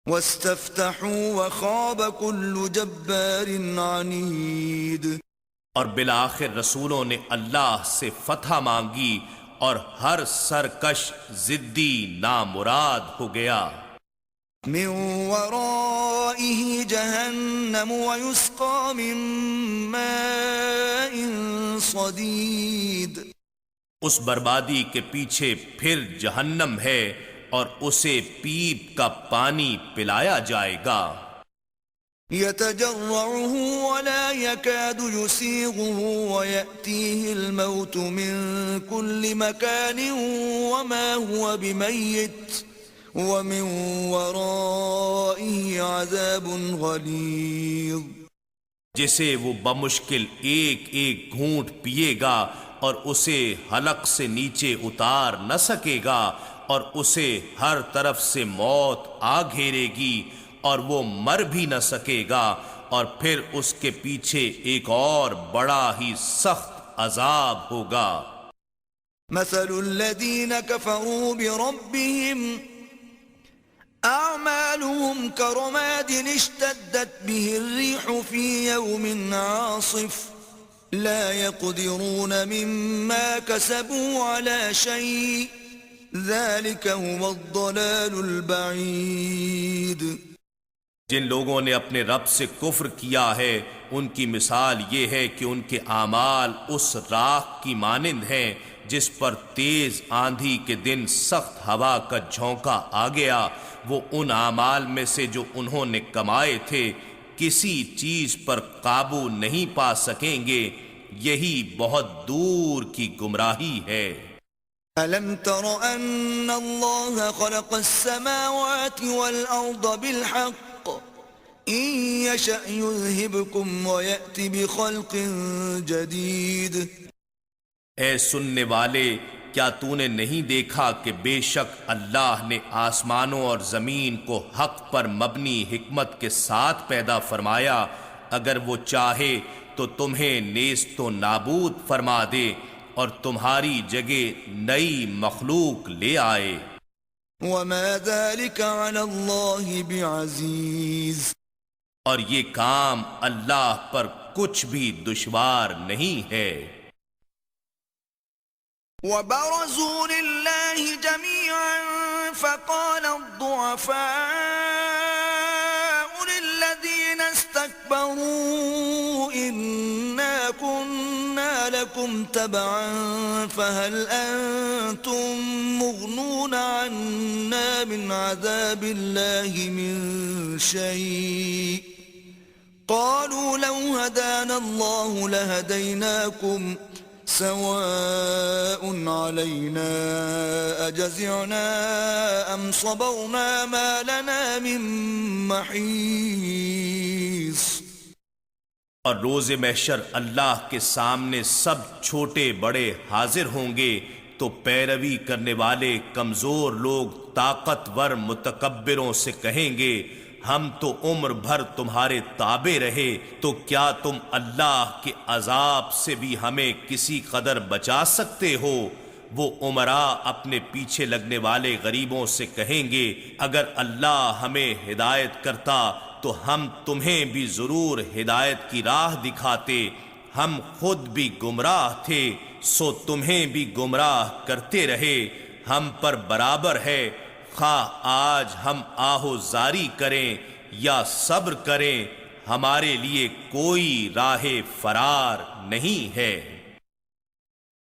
وَاسْتَفْتَحُوا وَخَابَ كُلُّ جَبَّارٍ عَنِيدٍ۔ اور بالآخر رسولوں نے اللہ سے فتح مانگی، اور ہر سرکش ضدی نامراد ہو گیا۔ مِنْ وَرَائِهِ جَهَنَّمُ وَيُسْقَى مِنْ مَاءٍ صَدِيدٍ۔ اس بربادی کے پیچھے پھر جہنم ہے، اور اسے پیپ کا پانی پلایا جائے گا۔ يتجرعه ولا يكاد يسيغه ويأتيه الموت من كل مكان وما هو بميت ومن ورائه عذاب غليظ۔ جسے وہ بمشکل ایک ایک گھونٹ پیے گا، اور اسے حلق سے نیچے اتار نہ سکے گا، اور اسے ہر طرف سے موت آ گھیرے گی، اور وہ مر بھی نہ سکے گا، اور پھر اس کے پیچھے ایک اور بڑا ہی سخت عذاب ہوگا۔ مثل الذين كفروا بربهم أعمالهم كرماد اشتدت به الريح في يوم عاصف لا يقدرون مما كسبوا على شيء ذلك هو الضلال البعيد۔ جن لوگوں نے اپنے رب سے کفر کیا ہے، ان کی مثال یہ ہے کہ ان کے اعمال اس راکھ کی مانند ہیں جس پر تیز آندھی کے دن سخت ہوا کا جھونکا آ گیا۔ وہ ان اعمال میں سے جو انہوں نے کمائے تھے کسی چیز پر قابو نہیں پا سکیں گے، یہی بہت دور کی گمراہی ہے۔ أَلَمْ تَرَ أَنَّ اللَّهَ خَلَقَ السَّمَاوَاتِ وَالْأَرْضَ بِالْحَقِّ إِن يَشَأْ يُذْهِبْكُمْ وَيَأْتِ بِخَلْقٍ جَدِيدٍ۔ اے سننے والے، کیا تو نے نہیں دیکھا کہ بے شک اللہ نے آسمانوں اور زمین کو حق پر مبنی حکمت کے ساتھ پیدا فرمایا، اگر وہ چاہے تو تمہیں نیست و نابود فرما دے اور تمہاری جگہ نئی مخلوق لے آئے۔ وَمَا ذَلِكَ عَلَى اللَّهِ بِعَزِيزٍ۔ اور یہ کام اللہ پر کچھ بھی دشوار نہیں ہے۔ وَبَرَزُوا لِلَّهِ جَمِيعًا فَقَالَ الضُّعَفَاءُ لِلَّذِينَ اسْتَكْبَرُوا إِنَّا كُنَّا لَكُمْ تَبَعًا فَهَلْ أَنْتُمْ مُغْنُونَ عَنَّا مِنْ عَذَابِ اللَّهِ مِنْ شَيْءٍ قَالُوا لَوْ هَدَانَا اللَّهُ لَهَدَيْنَاكُمْ سواء علينا أجزعنا أم صبرنا ما لنا من محيص۔ اور روز محشر اللہ کے سامنے سب چھوٹے بڑے حاضر ہوں گے تو پیروی کرنے والے کمزور لوگ طاقتور متکبروں سے کہیں گے ہم تو عمر بھر تمہارے تابع رہے، تو کیا تم اللہ کے عذاب سے بھی ہمیں کسی قدر بچا سکتے ہو؟ وہ امراء اپنے پیچھے لگنے والے غریبوں سے کہیں گے اگر اللہ ہمیں ہدایت کرتا تو ہم تمہیں بھی ضرور ہدایت کی راہ دکھاتے، ہم خود بھی گمراہ تھے سو تمہیں بھی گمراہ کرتے رہے، ہم پر برابر ہے خواہ آج ہم آہو زاری کریں یا صبر کریں، ہمارے لیے کوئی راہ فرار نہیں ہے۔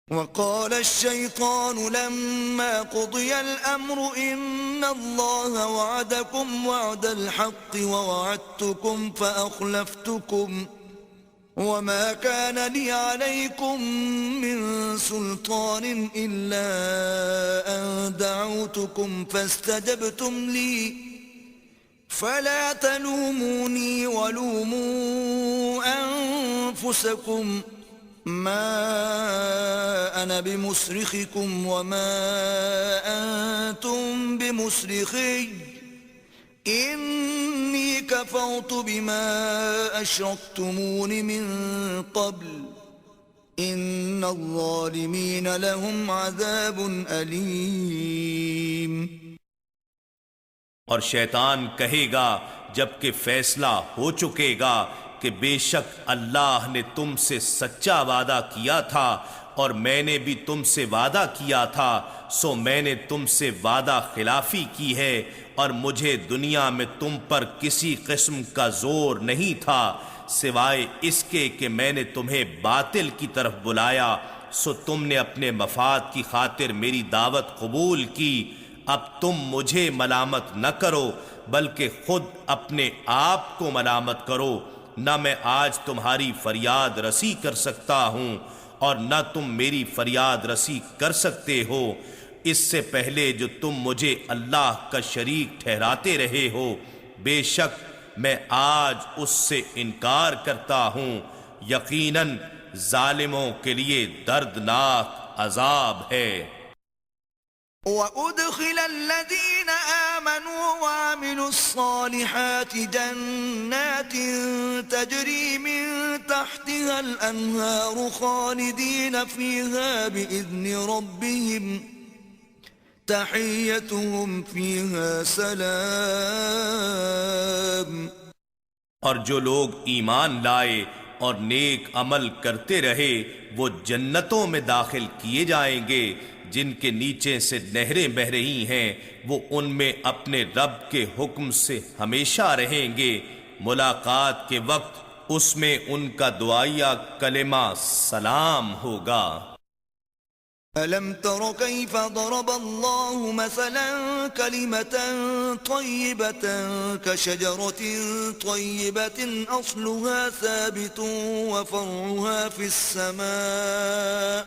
وقال الشيطان لما قضي الأمر إن الله وعدكم وعد الحق ووعدتكم فأخلفتكم وما كان لي عليكم من سلطان إلا أن دعوتكم فاستجبتم لي فلا تلوموني ولوموا أنفسكم ما أنا بمصرخكم وما أنتم بمصرخي إني كفرت بما أشركتمون من قبل إن الظالمين لهم عذاب أليم۔ اور شیطان کہے گا جبکہ فیصلہ ہو چکے گا کہ بے شک اللہ نے تم سے سچا وعدہ کیا تھا اور میں نے بھی تم سے وعدہ کیا تھا، سو میں نے تم سے وعدہ خلافی کی ہے اور مجھے دنیا میں تم پر کسی قسم کا زور نہیں تھا سوائے اس کے کہ میں نے تمہیں باطل کی طرف بلایا، سو تم نے اپنے مفاد کی خاطر میری دعوت قبول کی۔ اب تم مجھے ملامت نہ کرو بلکہ خود اپنے آپ کو ملامت کرو، نہ میں آج تمہاری فریاد رسی کر سکتا ہوں اور نہ تم میری فریاد رسی کر سکتے ہو، اس سے پہلے جو تم مجھے اللہ کا شریک ٹھہراتے رہے ہو، بے شک میں آج اس سے انکار کرتا ہوں، یقیناً ظالموں کے لیے دردناک عذاب ہے۔ وَأُدْخِلَ الَّذِينَ آمَنُوا وَعَمِلُوا الصَّالِحَاتِ جَنَّاتٍ تَجْرِي مِن تَحْتِهَا الْأَنْهَارُ خَالِدِينَ فِيهَا بِإِذْنِ رَبِّهِمْ تَحِيَّتُهُمْ فِيهَا سَلَامٌ۔ اور جو لوگ ایمان لائے اور نیک عمل کرتے رہے وہ جنتوں میں داخل کیے جائیں گے جن کے نیچے سے نہریں بہ رہی ہیں، وہ ان میں اپنے رب کے حکم سے ہمیشہ رہیں گے، ملاقات کے وقت اس میں ان کا دعائیہ کلمہ سلام ہوگا۔ أَلَمْ تَرَ كَيْفَ ضَرَبَ اللَّهُ مَثَلًا كَلِمَةً طَيِّبَةً كَشَجَرَةٍ طَيِّبَةٍ أَصْلُهَا ثَابِتٌ وَفَرْعُهَا فِي السَّمَاءِ۔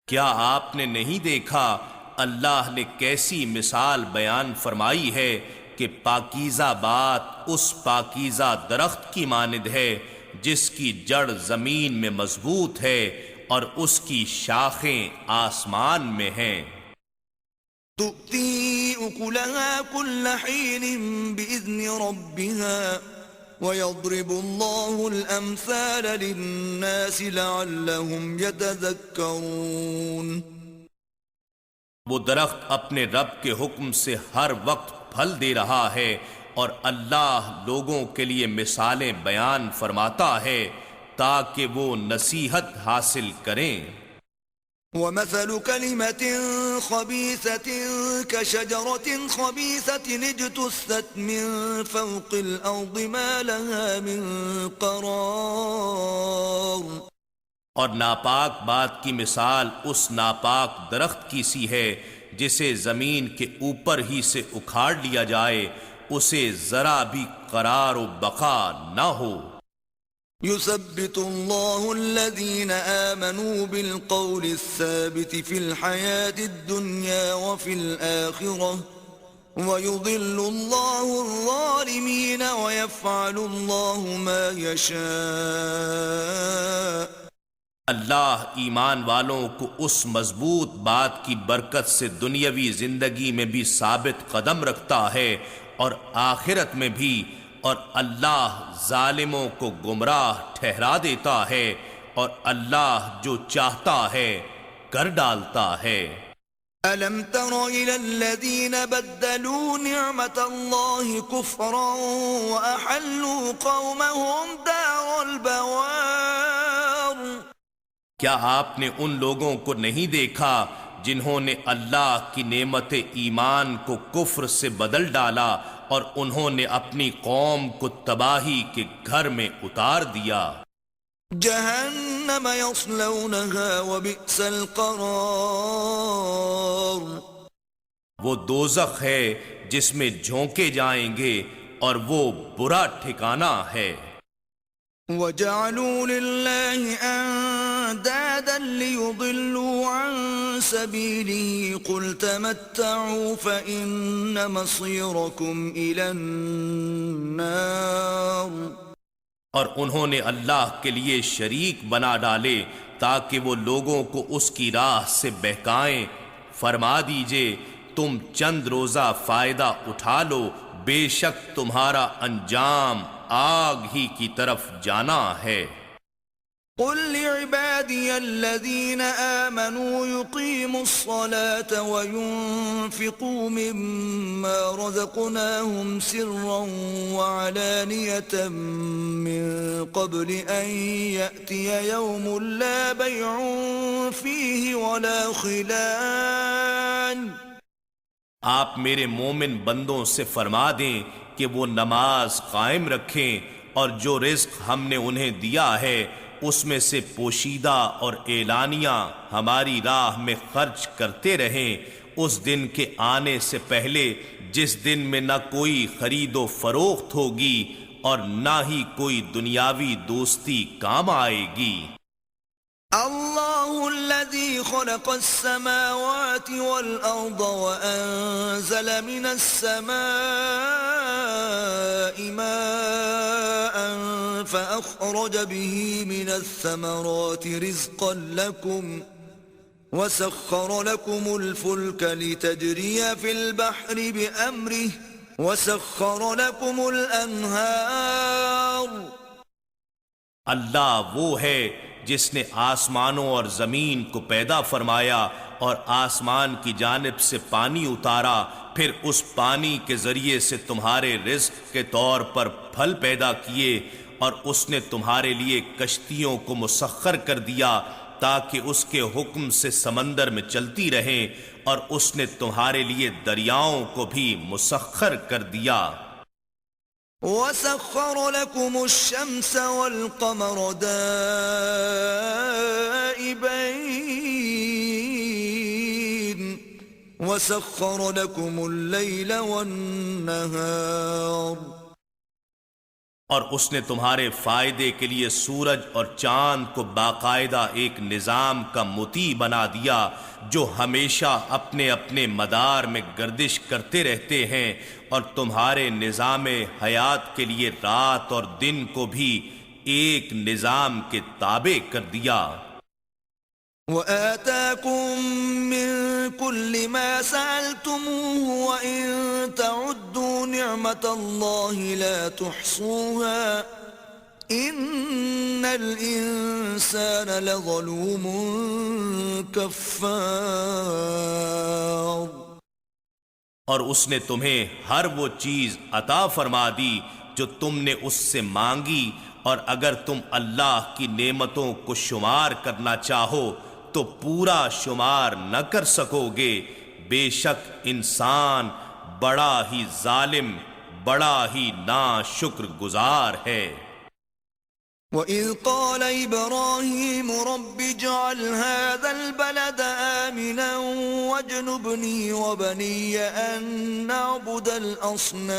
کیا آپ نے نہیں دیکھا اللہ نے کیسی مثال بیان فرمائی ہے کہ پاکیزہ بات اس پاکیزہ درخت کی مانند ہے جس کی جڑ زمین میں مضبوط ہے اور اس کی شاخیں آسمان میں ہیں۔ تُؤْتِي أُكُلَهَا كُلَّ حِينٍ بِإِذْنِ رَبِّهَا وَيَضْرِبُ اللَّهُ الْأَمْثَالَ لِلنَّاسِ لَعَلَّهُمْ يَتَذَكَّرُونَ۔ وہ درخت اپنے رب کے حکم سے ہر وقت پھل دے رہا ہے اور اللہ لوگوں کے لیے مثالیں بیان فرماتا ہے تاکہ وہ نصیحت حاصل کریں۔ وَمَثَلُ كَلِمَةٍ خَبِيثَةٍ كَشَجَرَةٍ خَبِيثَةٍ اجْتُثَّتْ مِن فَوْقِ الْأَرْضِ مَا لَهَا مِن قَرَارٍ۔ اور ناپاک بات کی مثال اس ناپاک درخت کی سی ہے جسے زمین کے اوپر ہی سے اکھاڑ لیا جائے، اسے ذرا بھی قرار و بقا نہ ہو۔ يثبت الله الذين آمنوا بالقول الثابت في الحياة الدنيا وفي الآخرة وَيُضِلُّ اللَّهُ الظَّالِمِينَ وَيَفْعَلُ اللَّهُ مَا يَشَاءُ۔ اللہ ایمان والوں کو اس مضبوط بات کی برکت سے دنیاوی زندگی میں بھی ثابت قدم رکھتا ہے اور آخرت میں بھی، اور اللہ ظالموں کو گمراہ ٹھہرا دیتا ہے، اور اللہ جو چاہتا ہے کر ڈالتا ہے۔ أَلَمْ تَرَ إِلَى الَّذِينَ بَدَّلُوا نِعْمَةَ اللَّهِ كُفْرًا وَأَحَلُّوا قَوْمَهُمْ دَارَ الْبَوَارِ۔ کیا آپ نے ان لوگوں کو نہیں دیکھا جنہوں نے اللہ کی نعمت ایمان کو کفر سے بدل ڈالا اور انہوں نے اپنی قوم کو تباہی کے گھر میں اتار دیا؟ جہنم یصلونها وبئس القرار۔ وہ دوزخ ہے جس میں جھونکے جائیں گے اور وہ برا ٹھکانہ ہے۔ وَجَعَلُوا لِلَّهِ أَندَادًا لِيُضِلُّوا عَن سَبِيلِهِ قُلْ تَمَتَّعُوا فَإِنَّ مَصِيرَكُمْ إِلَى النَّارِ۔ اور انہوں نے اللہ کے لیے شریک بنا ڈالے تاکہ وہ لوگوں کو اس کی راہ سے بہکائیں۔ فرما دیجئے تم چند روزہ فائدہ اٹھا لو، بے شک تمہارا انجام آگ ہی کی طرف جانا ہے۔ قل لعبادي الذين آمنوا يقيموا الصلاة وينفقوا مما رزقناهم سرا وعلانية من قبل أن يأتي يوم لا بيع فيه ولا خلال۔ آپ میرے مومن بندوں سے فرما دیں کہ وہ نماز قائم رکھیں اور جو رزق ہم نے انہیں دیا ہے اس میں سے پوشیدہ اور اعلانیہ ہماری راہ میں خرچ کرتے رہیں، اس دن کے آنے سے پہلے جس دن میں نہ کوئی خرید و فروخت ہوگی اور نہ ہی کوئی دنیاوی دوستی کام آئے گی۔ اللہ الذي خلق السماوات والأرض وأنزل من السماء ماء فأخرج به من الثمرات رزقا لكم وسخر لكم الفلك لتجري في البحر بأمره وسخر لكم الأنهار۔ اللہ وہ ہے جس نے آسمانوں اور زمین کو پیدا فرمایا اور آسمان کی جانب سے پانی اتارا، پھر اس پانی کے ذریعے سے تمہارے رزق کے طور پر پھل پیدا کیے، اور اس نے تمہارے لیے کشتیوں کو مسخر کر دیا تاکہ اس کے حکم سے سمندر میں چلتی رہیں، اور اس نے تمہارے لیے دریاؤں کو بھی مسخر کر دیا۔ وَسَخَّرَ لَكُمُ الشَّمْسَ وَالْقَمَرَ دَائِبَيْنِ وَسَخَّرَ لَكُمُ اللَّيْلَ وَالنَّهَارَ۔ اور اس نے تمہارے فائدے کے لیے سورج اور چاند کو باقاعدہ ایک نظام کا مطیع بنا دیا جو ہمیشہ اپنے اپنے مدار میں گردش کرتے رہتے ہیں، اور تمہارے نظام حیات کے لیے رات اور دن کو بھی ایک نظام کے تابع کر دیا۔ وَآتَاكُم مِّن كُلِّ مَا سَأَلْتُمُوهُ وَإِن تَعُدُّوا نِعْمَةَ اللَّهِ لَا تُحْصُوهَا إِنَّ الْإِنسَانَ لَظَلُومٌ كَفَّارٌ۔ اور اس نے تمہیں ہر وہ چیز عطا فرما دی جو تم نے اس سے مانگی، اور اگر تم اللہ کی نعمتوں کو شمار کرنا چاہو تو پورا شمار نہ کر سکو گے۔ بے شک انسان بڑا ہی ظالم، بڑا ہی ناشکر گزار ہے۔ وَإِذْ قَالَ إِبْرَاهِيمُ رَبِّ اجْعَلْ هَذَا الْبَلَدَ آمِنًا وَاجْنُبْنِي وَبَنِيَّ أَن نَّعْبُدَ الْأَصْنَامَ۔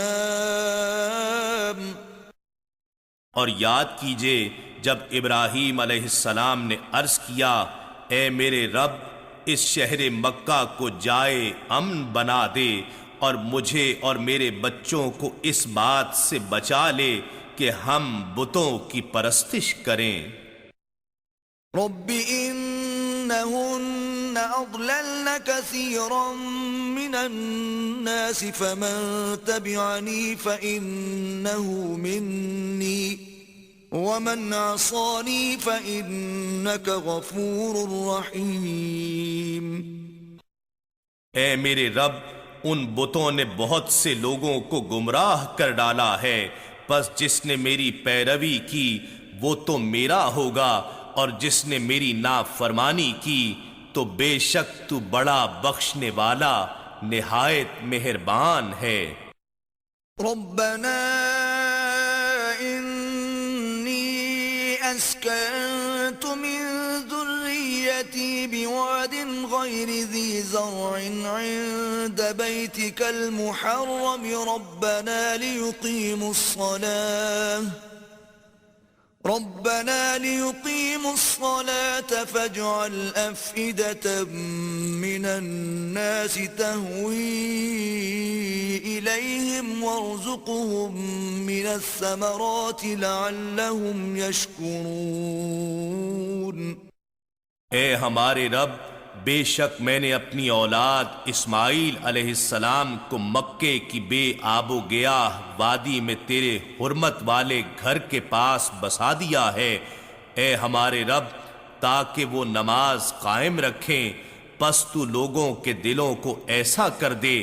اور یاد کیجئے جب ابراہیم علیہ السلام نے عرض کیا، اے میرے رب، اس شہر مکہ کو جائے امن بنا دے اور مجھے اور میرے بچوں کو اس بات سے بچا لے کہ ہم بتوں کی پرستش کریں۔ رب إنهن أضللن كثيرا من الناس فمن تبعني فإنه مني ومن عصاني فإنك غفور رحيم۔ اے میرے رب، ان بتوں نے بہت سے لوگوں کو گمراہ کر ڈالا ہے، پس جس نے میری پیروی کی وہ تو میرا ہوگا، اور جس نے میری نافرمانی کی تو بے شک تو بڑا بخشنے والا نہایت مہربان ہے۔ ربنا إني أسكنت من ذريتي بواد غير ذي زرع عند بيتك المحرم ربنا ليقيموا الصلاة فاجعل أفئدة من الناس تهوي إليهم وارزقهم من الثمرات لعلهم يشكرون۔ اے ہمارے رب، بے شک میں نے اپنی اولاد اسماعیل علیہ السلام کو مکے کی بے آب و گیاہ وادی میں تیرے حرمت والے گھر کے پاس بسا دیا ہے، اے ہمارے رب، تاکہ وہ نماز قائم رکھیں، پس تو لوگوں کے دلوں کو ایسا کر دے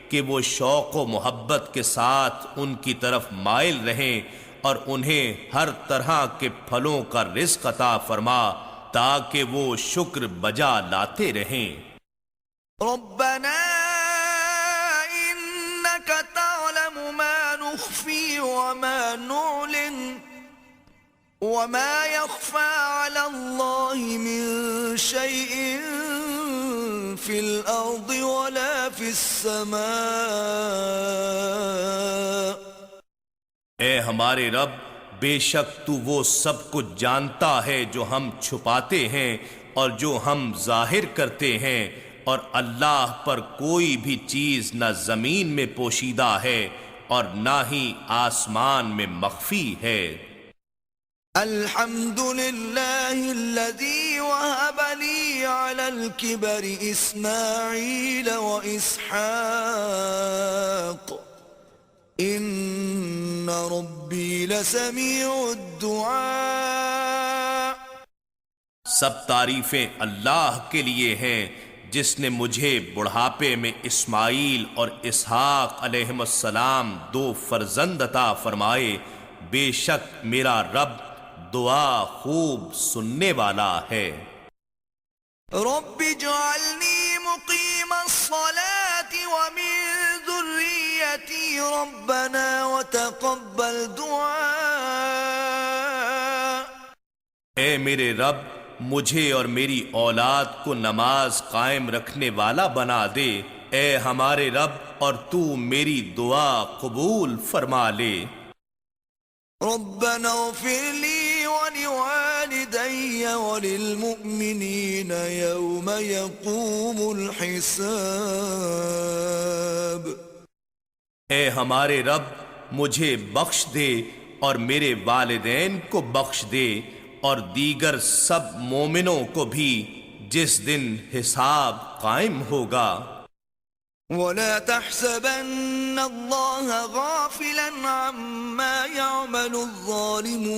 کہ وہ شوق و محبت کے ساتھ ان کی طرف مائل رہیں، اور انہیں ہر طرح کے پھلوں کا رزق عطا فرما تاکہ وہ شکر بجا لاتے رہیں۔ ربنا إنك تعلم ما نخفي وما نعلن وما يخفى على الله من شيء في الأرض ولا في السماء۔ اے ہمارے رب، بے شک تو وہ سب کچھ جانتا ہے جو ہم چھپاتے ہیں اور جو ہم ظاہر کرتے ہیں، اور اللہ پر کوئی بھی چیز نہ زمین میں پوشیدہ ہے اور نہ ہی آسمان میں مخفی ہے۔ الحمد لله الذي وهب لي على الكبر إسماعيل وإسحاق إن ربي لسميع الدعاء۔ سب تعریفیں اللہ کے لیے ہیں جس نے مجھے بڑھاپے میں اسماعیل اور اسحاق علیہم السلام دو فرزند عطا فرمائے، بے شک میرا رب دعا خوب سننے والا ہے۔ رب اجعلنی مقیم الصلاة ومن ذریتی ربنا وتقبل دعاء۔ اے میرے رب، مجھے اور میری اولاد کو نماز قائم رکھنے والا بنا دے، اے ہمارے رب، اور تو میری دعا قبول فرما لے۔ ربنا اغفر لي ولوالدي وللمؤمنين يوم يقوم الحساب۔ اے ہمارے رب، مجھے بخش دے اور میرے والدین کو بخش دے اور دیگر سب مومنوں کو بھی جس دن حساب قائم ہوگا۔ ولا تحسبن الله غافلا عما يعمل الظالمون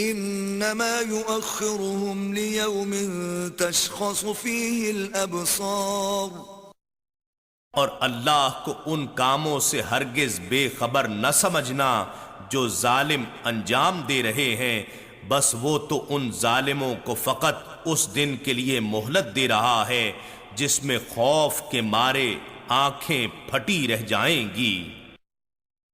انما يؤخرهم ليوم تشخص فيه الابصار۔ اور اللہ کو ان کاموں سے ہرگز بے خبر نہ سمجھنا جو ظالم انجام دے رہے ہیں، بس وہ تو ان ظالموں کو فقط اس دن کے لیے مہلت دے رہا ہے جس میں خوف کے مارے آنکھیں پھٹی رہ جائیں گی۔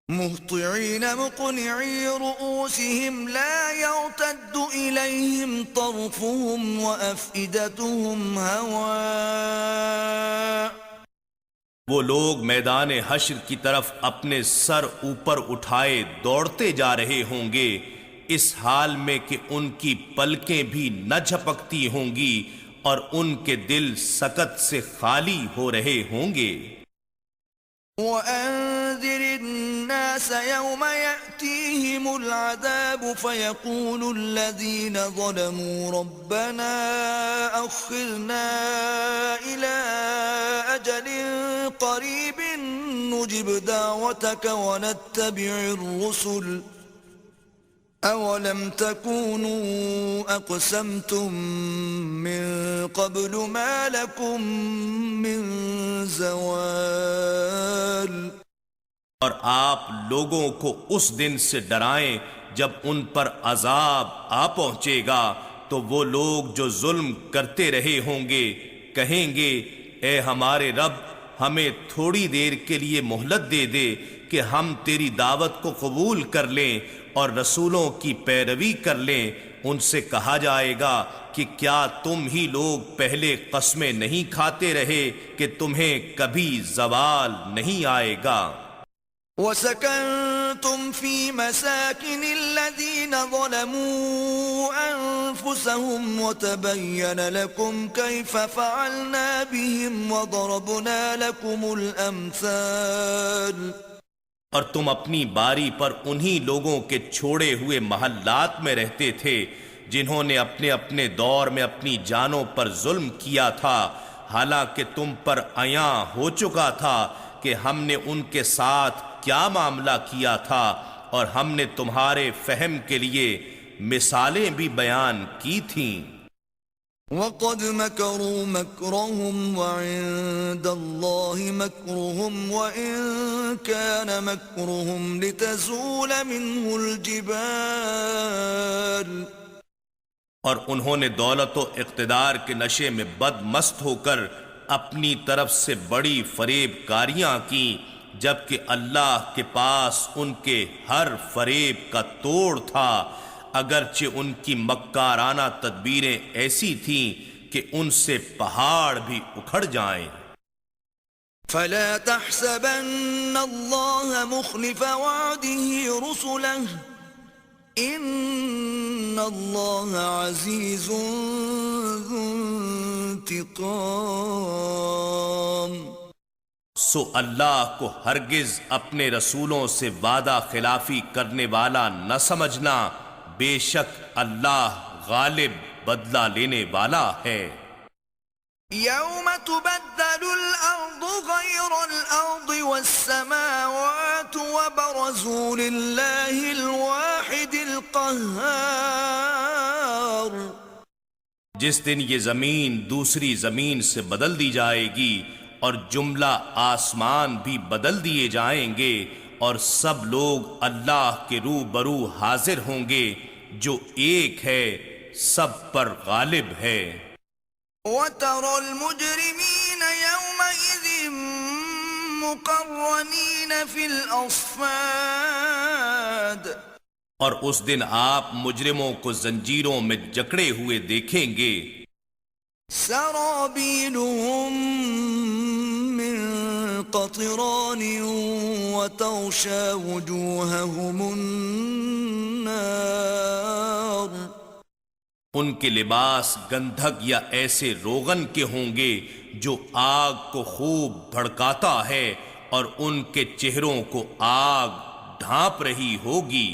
مہطعین مقنعی رؤوسہم لا یرتد الیہم طرفہم وافئدتہم ہواء۔ وہ لوگ میدان حشر کی طرف اپنے سر اوپر اٹھائے دوڑتے جا رہے ہوں گے، اس حال میں کہ ان کی پلکیں بھی نہ جھپکتی ہوں گی اور ان کے دل سکت سے خالی ہو رہے ہوں گے۔ وَأَنذِرِ النَّاسَ يَوْمَ يَأْتِيهِمُ الْعَذَابُ فَيَقُولُ الَّذِينَ ظَلَمُوا رَبَّنَا أَخِّرْنَا إِلَىٰ أَجَلٍ قَرِيبٍ نُّجِبْ دَعْوَتَكَ وَنَتَّبِعِ الرُّسُلَ أَوَلَمْ تَكُونُوا أَقْسَمْتُم مِّن قَبْلُ مَا لَكُم مِّن زَوَالٍ۔ اور آپ لوگوں کو اس دن سے ڈرائیں جب ان پر عذاب آ پہنچے گا تو وہ لوگ جو ظلم کرتے رہے ہوں گے کہیں گے اے ہمارے رب ہمیں تھوڑی دیر کے لیے مہلت دے دے کہ ہم تیری دعوت کو قبول کر لیں اور رسولوں کی پیروی کر لیں۔ ان سے کہا جائے گا کہ کیا تم ہی لوگ پہلے قسمیں نہیں کھاتے رہے کہ تمہیں کبھی زوال نہیں آئے گا۔ وَسَكَنْتُمْ فِي مَسَاكِنِ الَّذِينَ ظَلَمُوا أَنفُسَهُمْ وَتَبَيَّنَ لَكُمْ كَيْفَ فَعَلْنَا بِهِمْ وَضَرَبْنَا لَكُمُ الْأَمْثَالَ۔ اور تم اپنی باری پر انہی لوگوں کے چھوڑے ہوئے محلات میں رہتے تھے جنہوں نے اپنے اپنے دور میں اپنی جانوں پر ظلم کیا تھا، حالانکہ تم پر عیاں ہو چکا تھا کہ ہم نے ان کے ساتھ کیا معاملہ کیا تھا، اور ہم نے تمہارے فہم کے لیے مثالیں بھی بیان کی تھیں۔ وَقَدْ مَكَرُوا مَكْرَهُمْ وَعِندَ اللَّهِ مَكْرُهُمْ وَإِن كَانَ مَكْرُهُمْ لِتَزُولَ مِنْهُ الْجِبَالُ۔ اور انہوں نے دولت و اقتدار کے نشے میں بد مست ہو کر اپنی طرف سے بڑی فریب کاریاں کی، جبکہ اللہ کے پاس ان کے ہر فریب کا توڑ تھا، اگرچہ ان کی مکارانہ تدبیریں ایسی تھیں کہ ان سے پہاڑ بھی اکھڑ جائیں۔ فَلَا تَحْسَبَنَّ اللَّهَ مُخْلِفَ وَعْدِهِ رُسُلَهُ إِنَّ اللَّهَ عَزِيزٌ ذُو انتقام۔ سو اللہ کو ہرگز اپنے رسولوں سے وعدہ خلافی کرنے والا نہ سمجھنا، بے شک اللہ غالب بدلہ لینے والا ہے۔ يَوْمَ تُبَدَّلُ الْأَرْضُ غَيْرَ الْأَرْضِ وَالسَّمَاوَاتُ وَبَرَزُوا لِلَّهِ الْوَاحِدِ الْقَهَّارِ۔ جس دن یہ زمین دوسری زمین سے بدل دی جائے گی اور جملہ آسمان بھی بدل دیے جائیں گے، اور سب لوگ اللہ کے روبرو حاضر ہوں گے جو ایک ہے، سب پر غالب ہے۔ وَتَرَى الْمُجْرِمِينَ يَوْمَئِذٍ مُقَرَّنِينَ فِي الْأَصْفَادِ۔ اور اس دن آپ مجرموں کو زنجیروں میں جکڑے ہوئے دیکھیں گے۔ سَرَابِيلُهُم مِّن قَطِرَانٍ وَتَغْشَىٰ وُجُوهَهُمُ النَّارُ۔ ان کے لباس گندھک یا ایسے روغن کے ہوں گے جو آگ کو خوب بھڑکاتا ہے، اور ان کے چہروں کو آگ ڈھانپ رہی ہوگی۔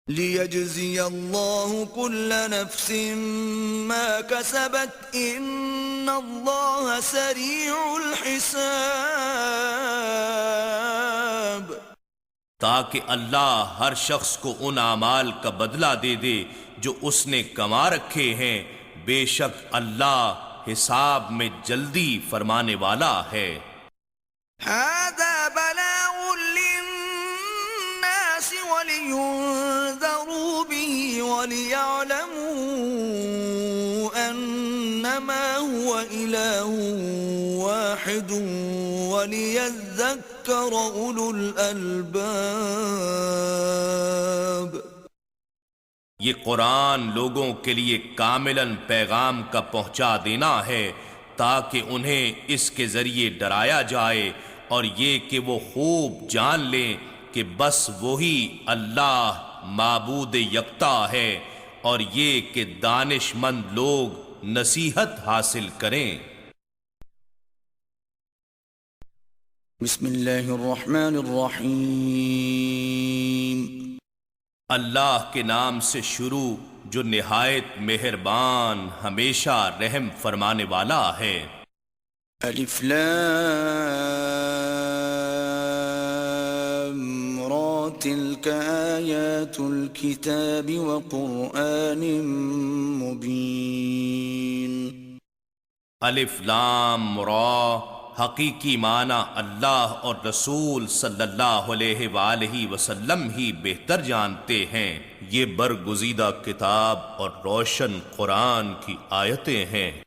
لِيَجْزِيَ اللَّهُ كُلَّ نَفْسٍ مَا كَسَبَتْ إِنَّ اللَّهَ سَرِيعُ الْحِسَابِ۔ تاکہ اللہ ہر شخص کو ان اعمال کا بدلہ دے دے جو اس نے کما رکھے ہیں، بے شک اللہ حساب میں جلدی فرمانے والا ہے۔ هَذَا بَلَاغٌ لِلنَّاسِ وَلِيُنذَرُوا بِهِ وَلِيَعْلَمُوا أَنَّمَا هُوَ إِلَٰهٌ وَاحِدٌ وَلِيَذَّكَّرَ أُولُو الْأَلْبَابِ۔ یہ قرآن لوگوں کے لیے کاملاً پیغام کا پہنچا دینا ہے تاکہ انہیں اس کے ذریعے ڈرایا جائے، اور یہ کہ وہ خوب جان لیں کہ بس وہی اللہ معبود یکتا ہے، اور یہ کہ دانش مند لوگ نصیحت حاصل کریں۔ بسم اللہ الرحمن الرحیم۔ اللہ کے نام سے شروع جو نہایت مہربان ہمیشہ رحم فرمانے والا ہے۔ الف لام را تلک آیات الکتاب وقرآن مبین۔ الف لام را، حقیقی معنی اللہ اور رسول صلی اللہ علیہ وآلہ وسلم ہی بہتر جانتے ہیں۔ یہ برگزیدہ کتاب اور روشن قرآن کی آیتیں ہیں۔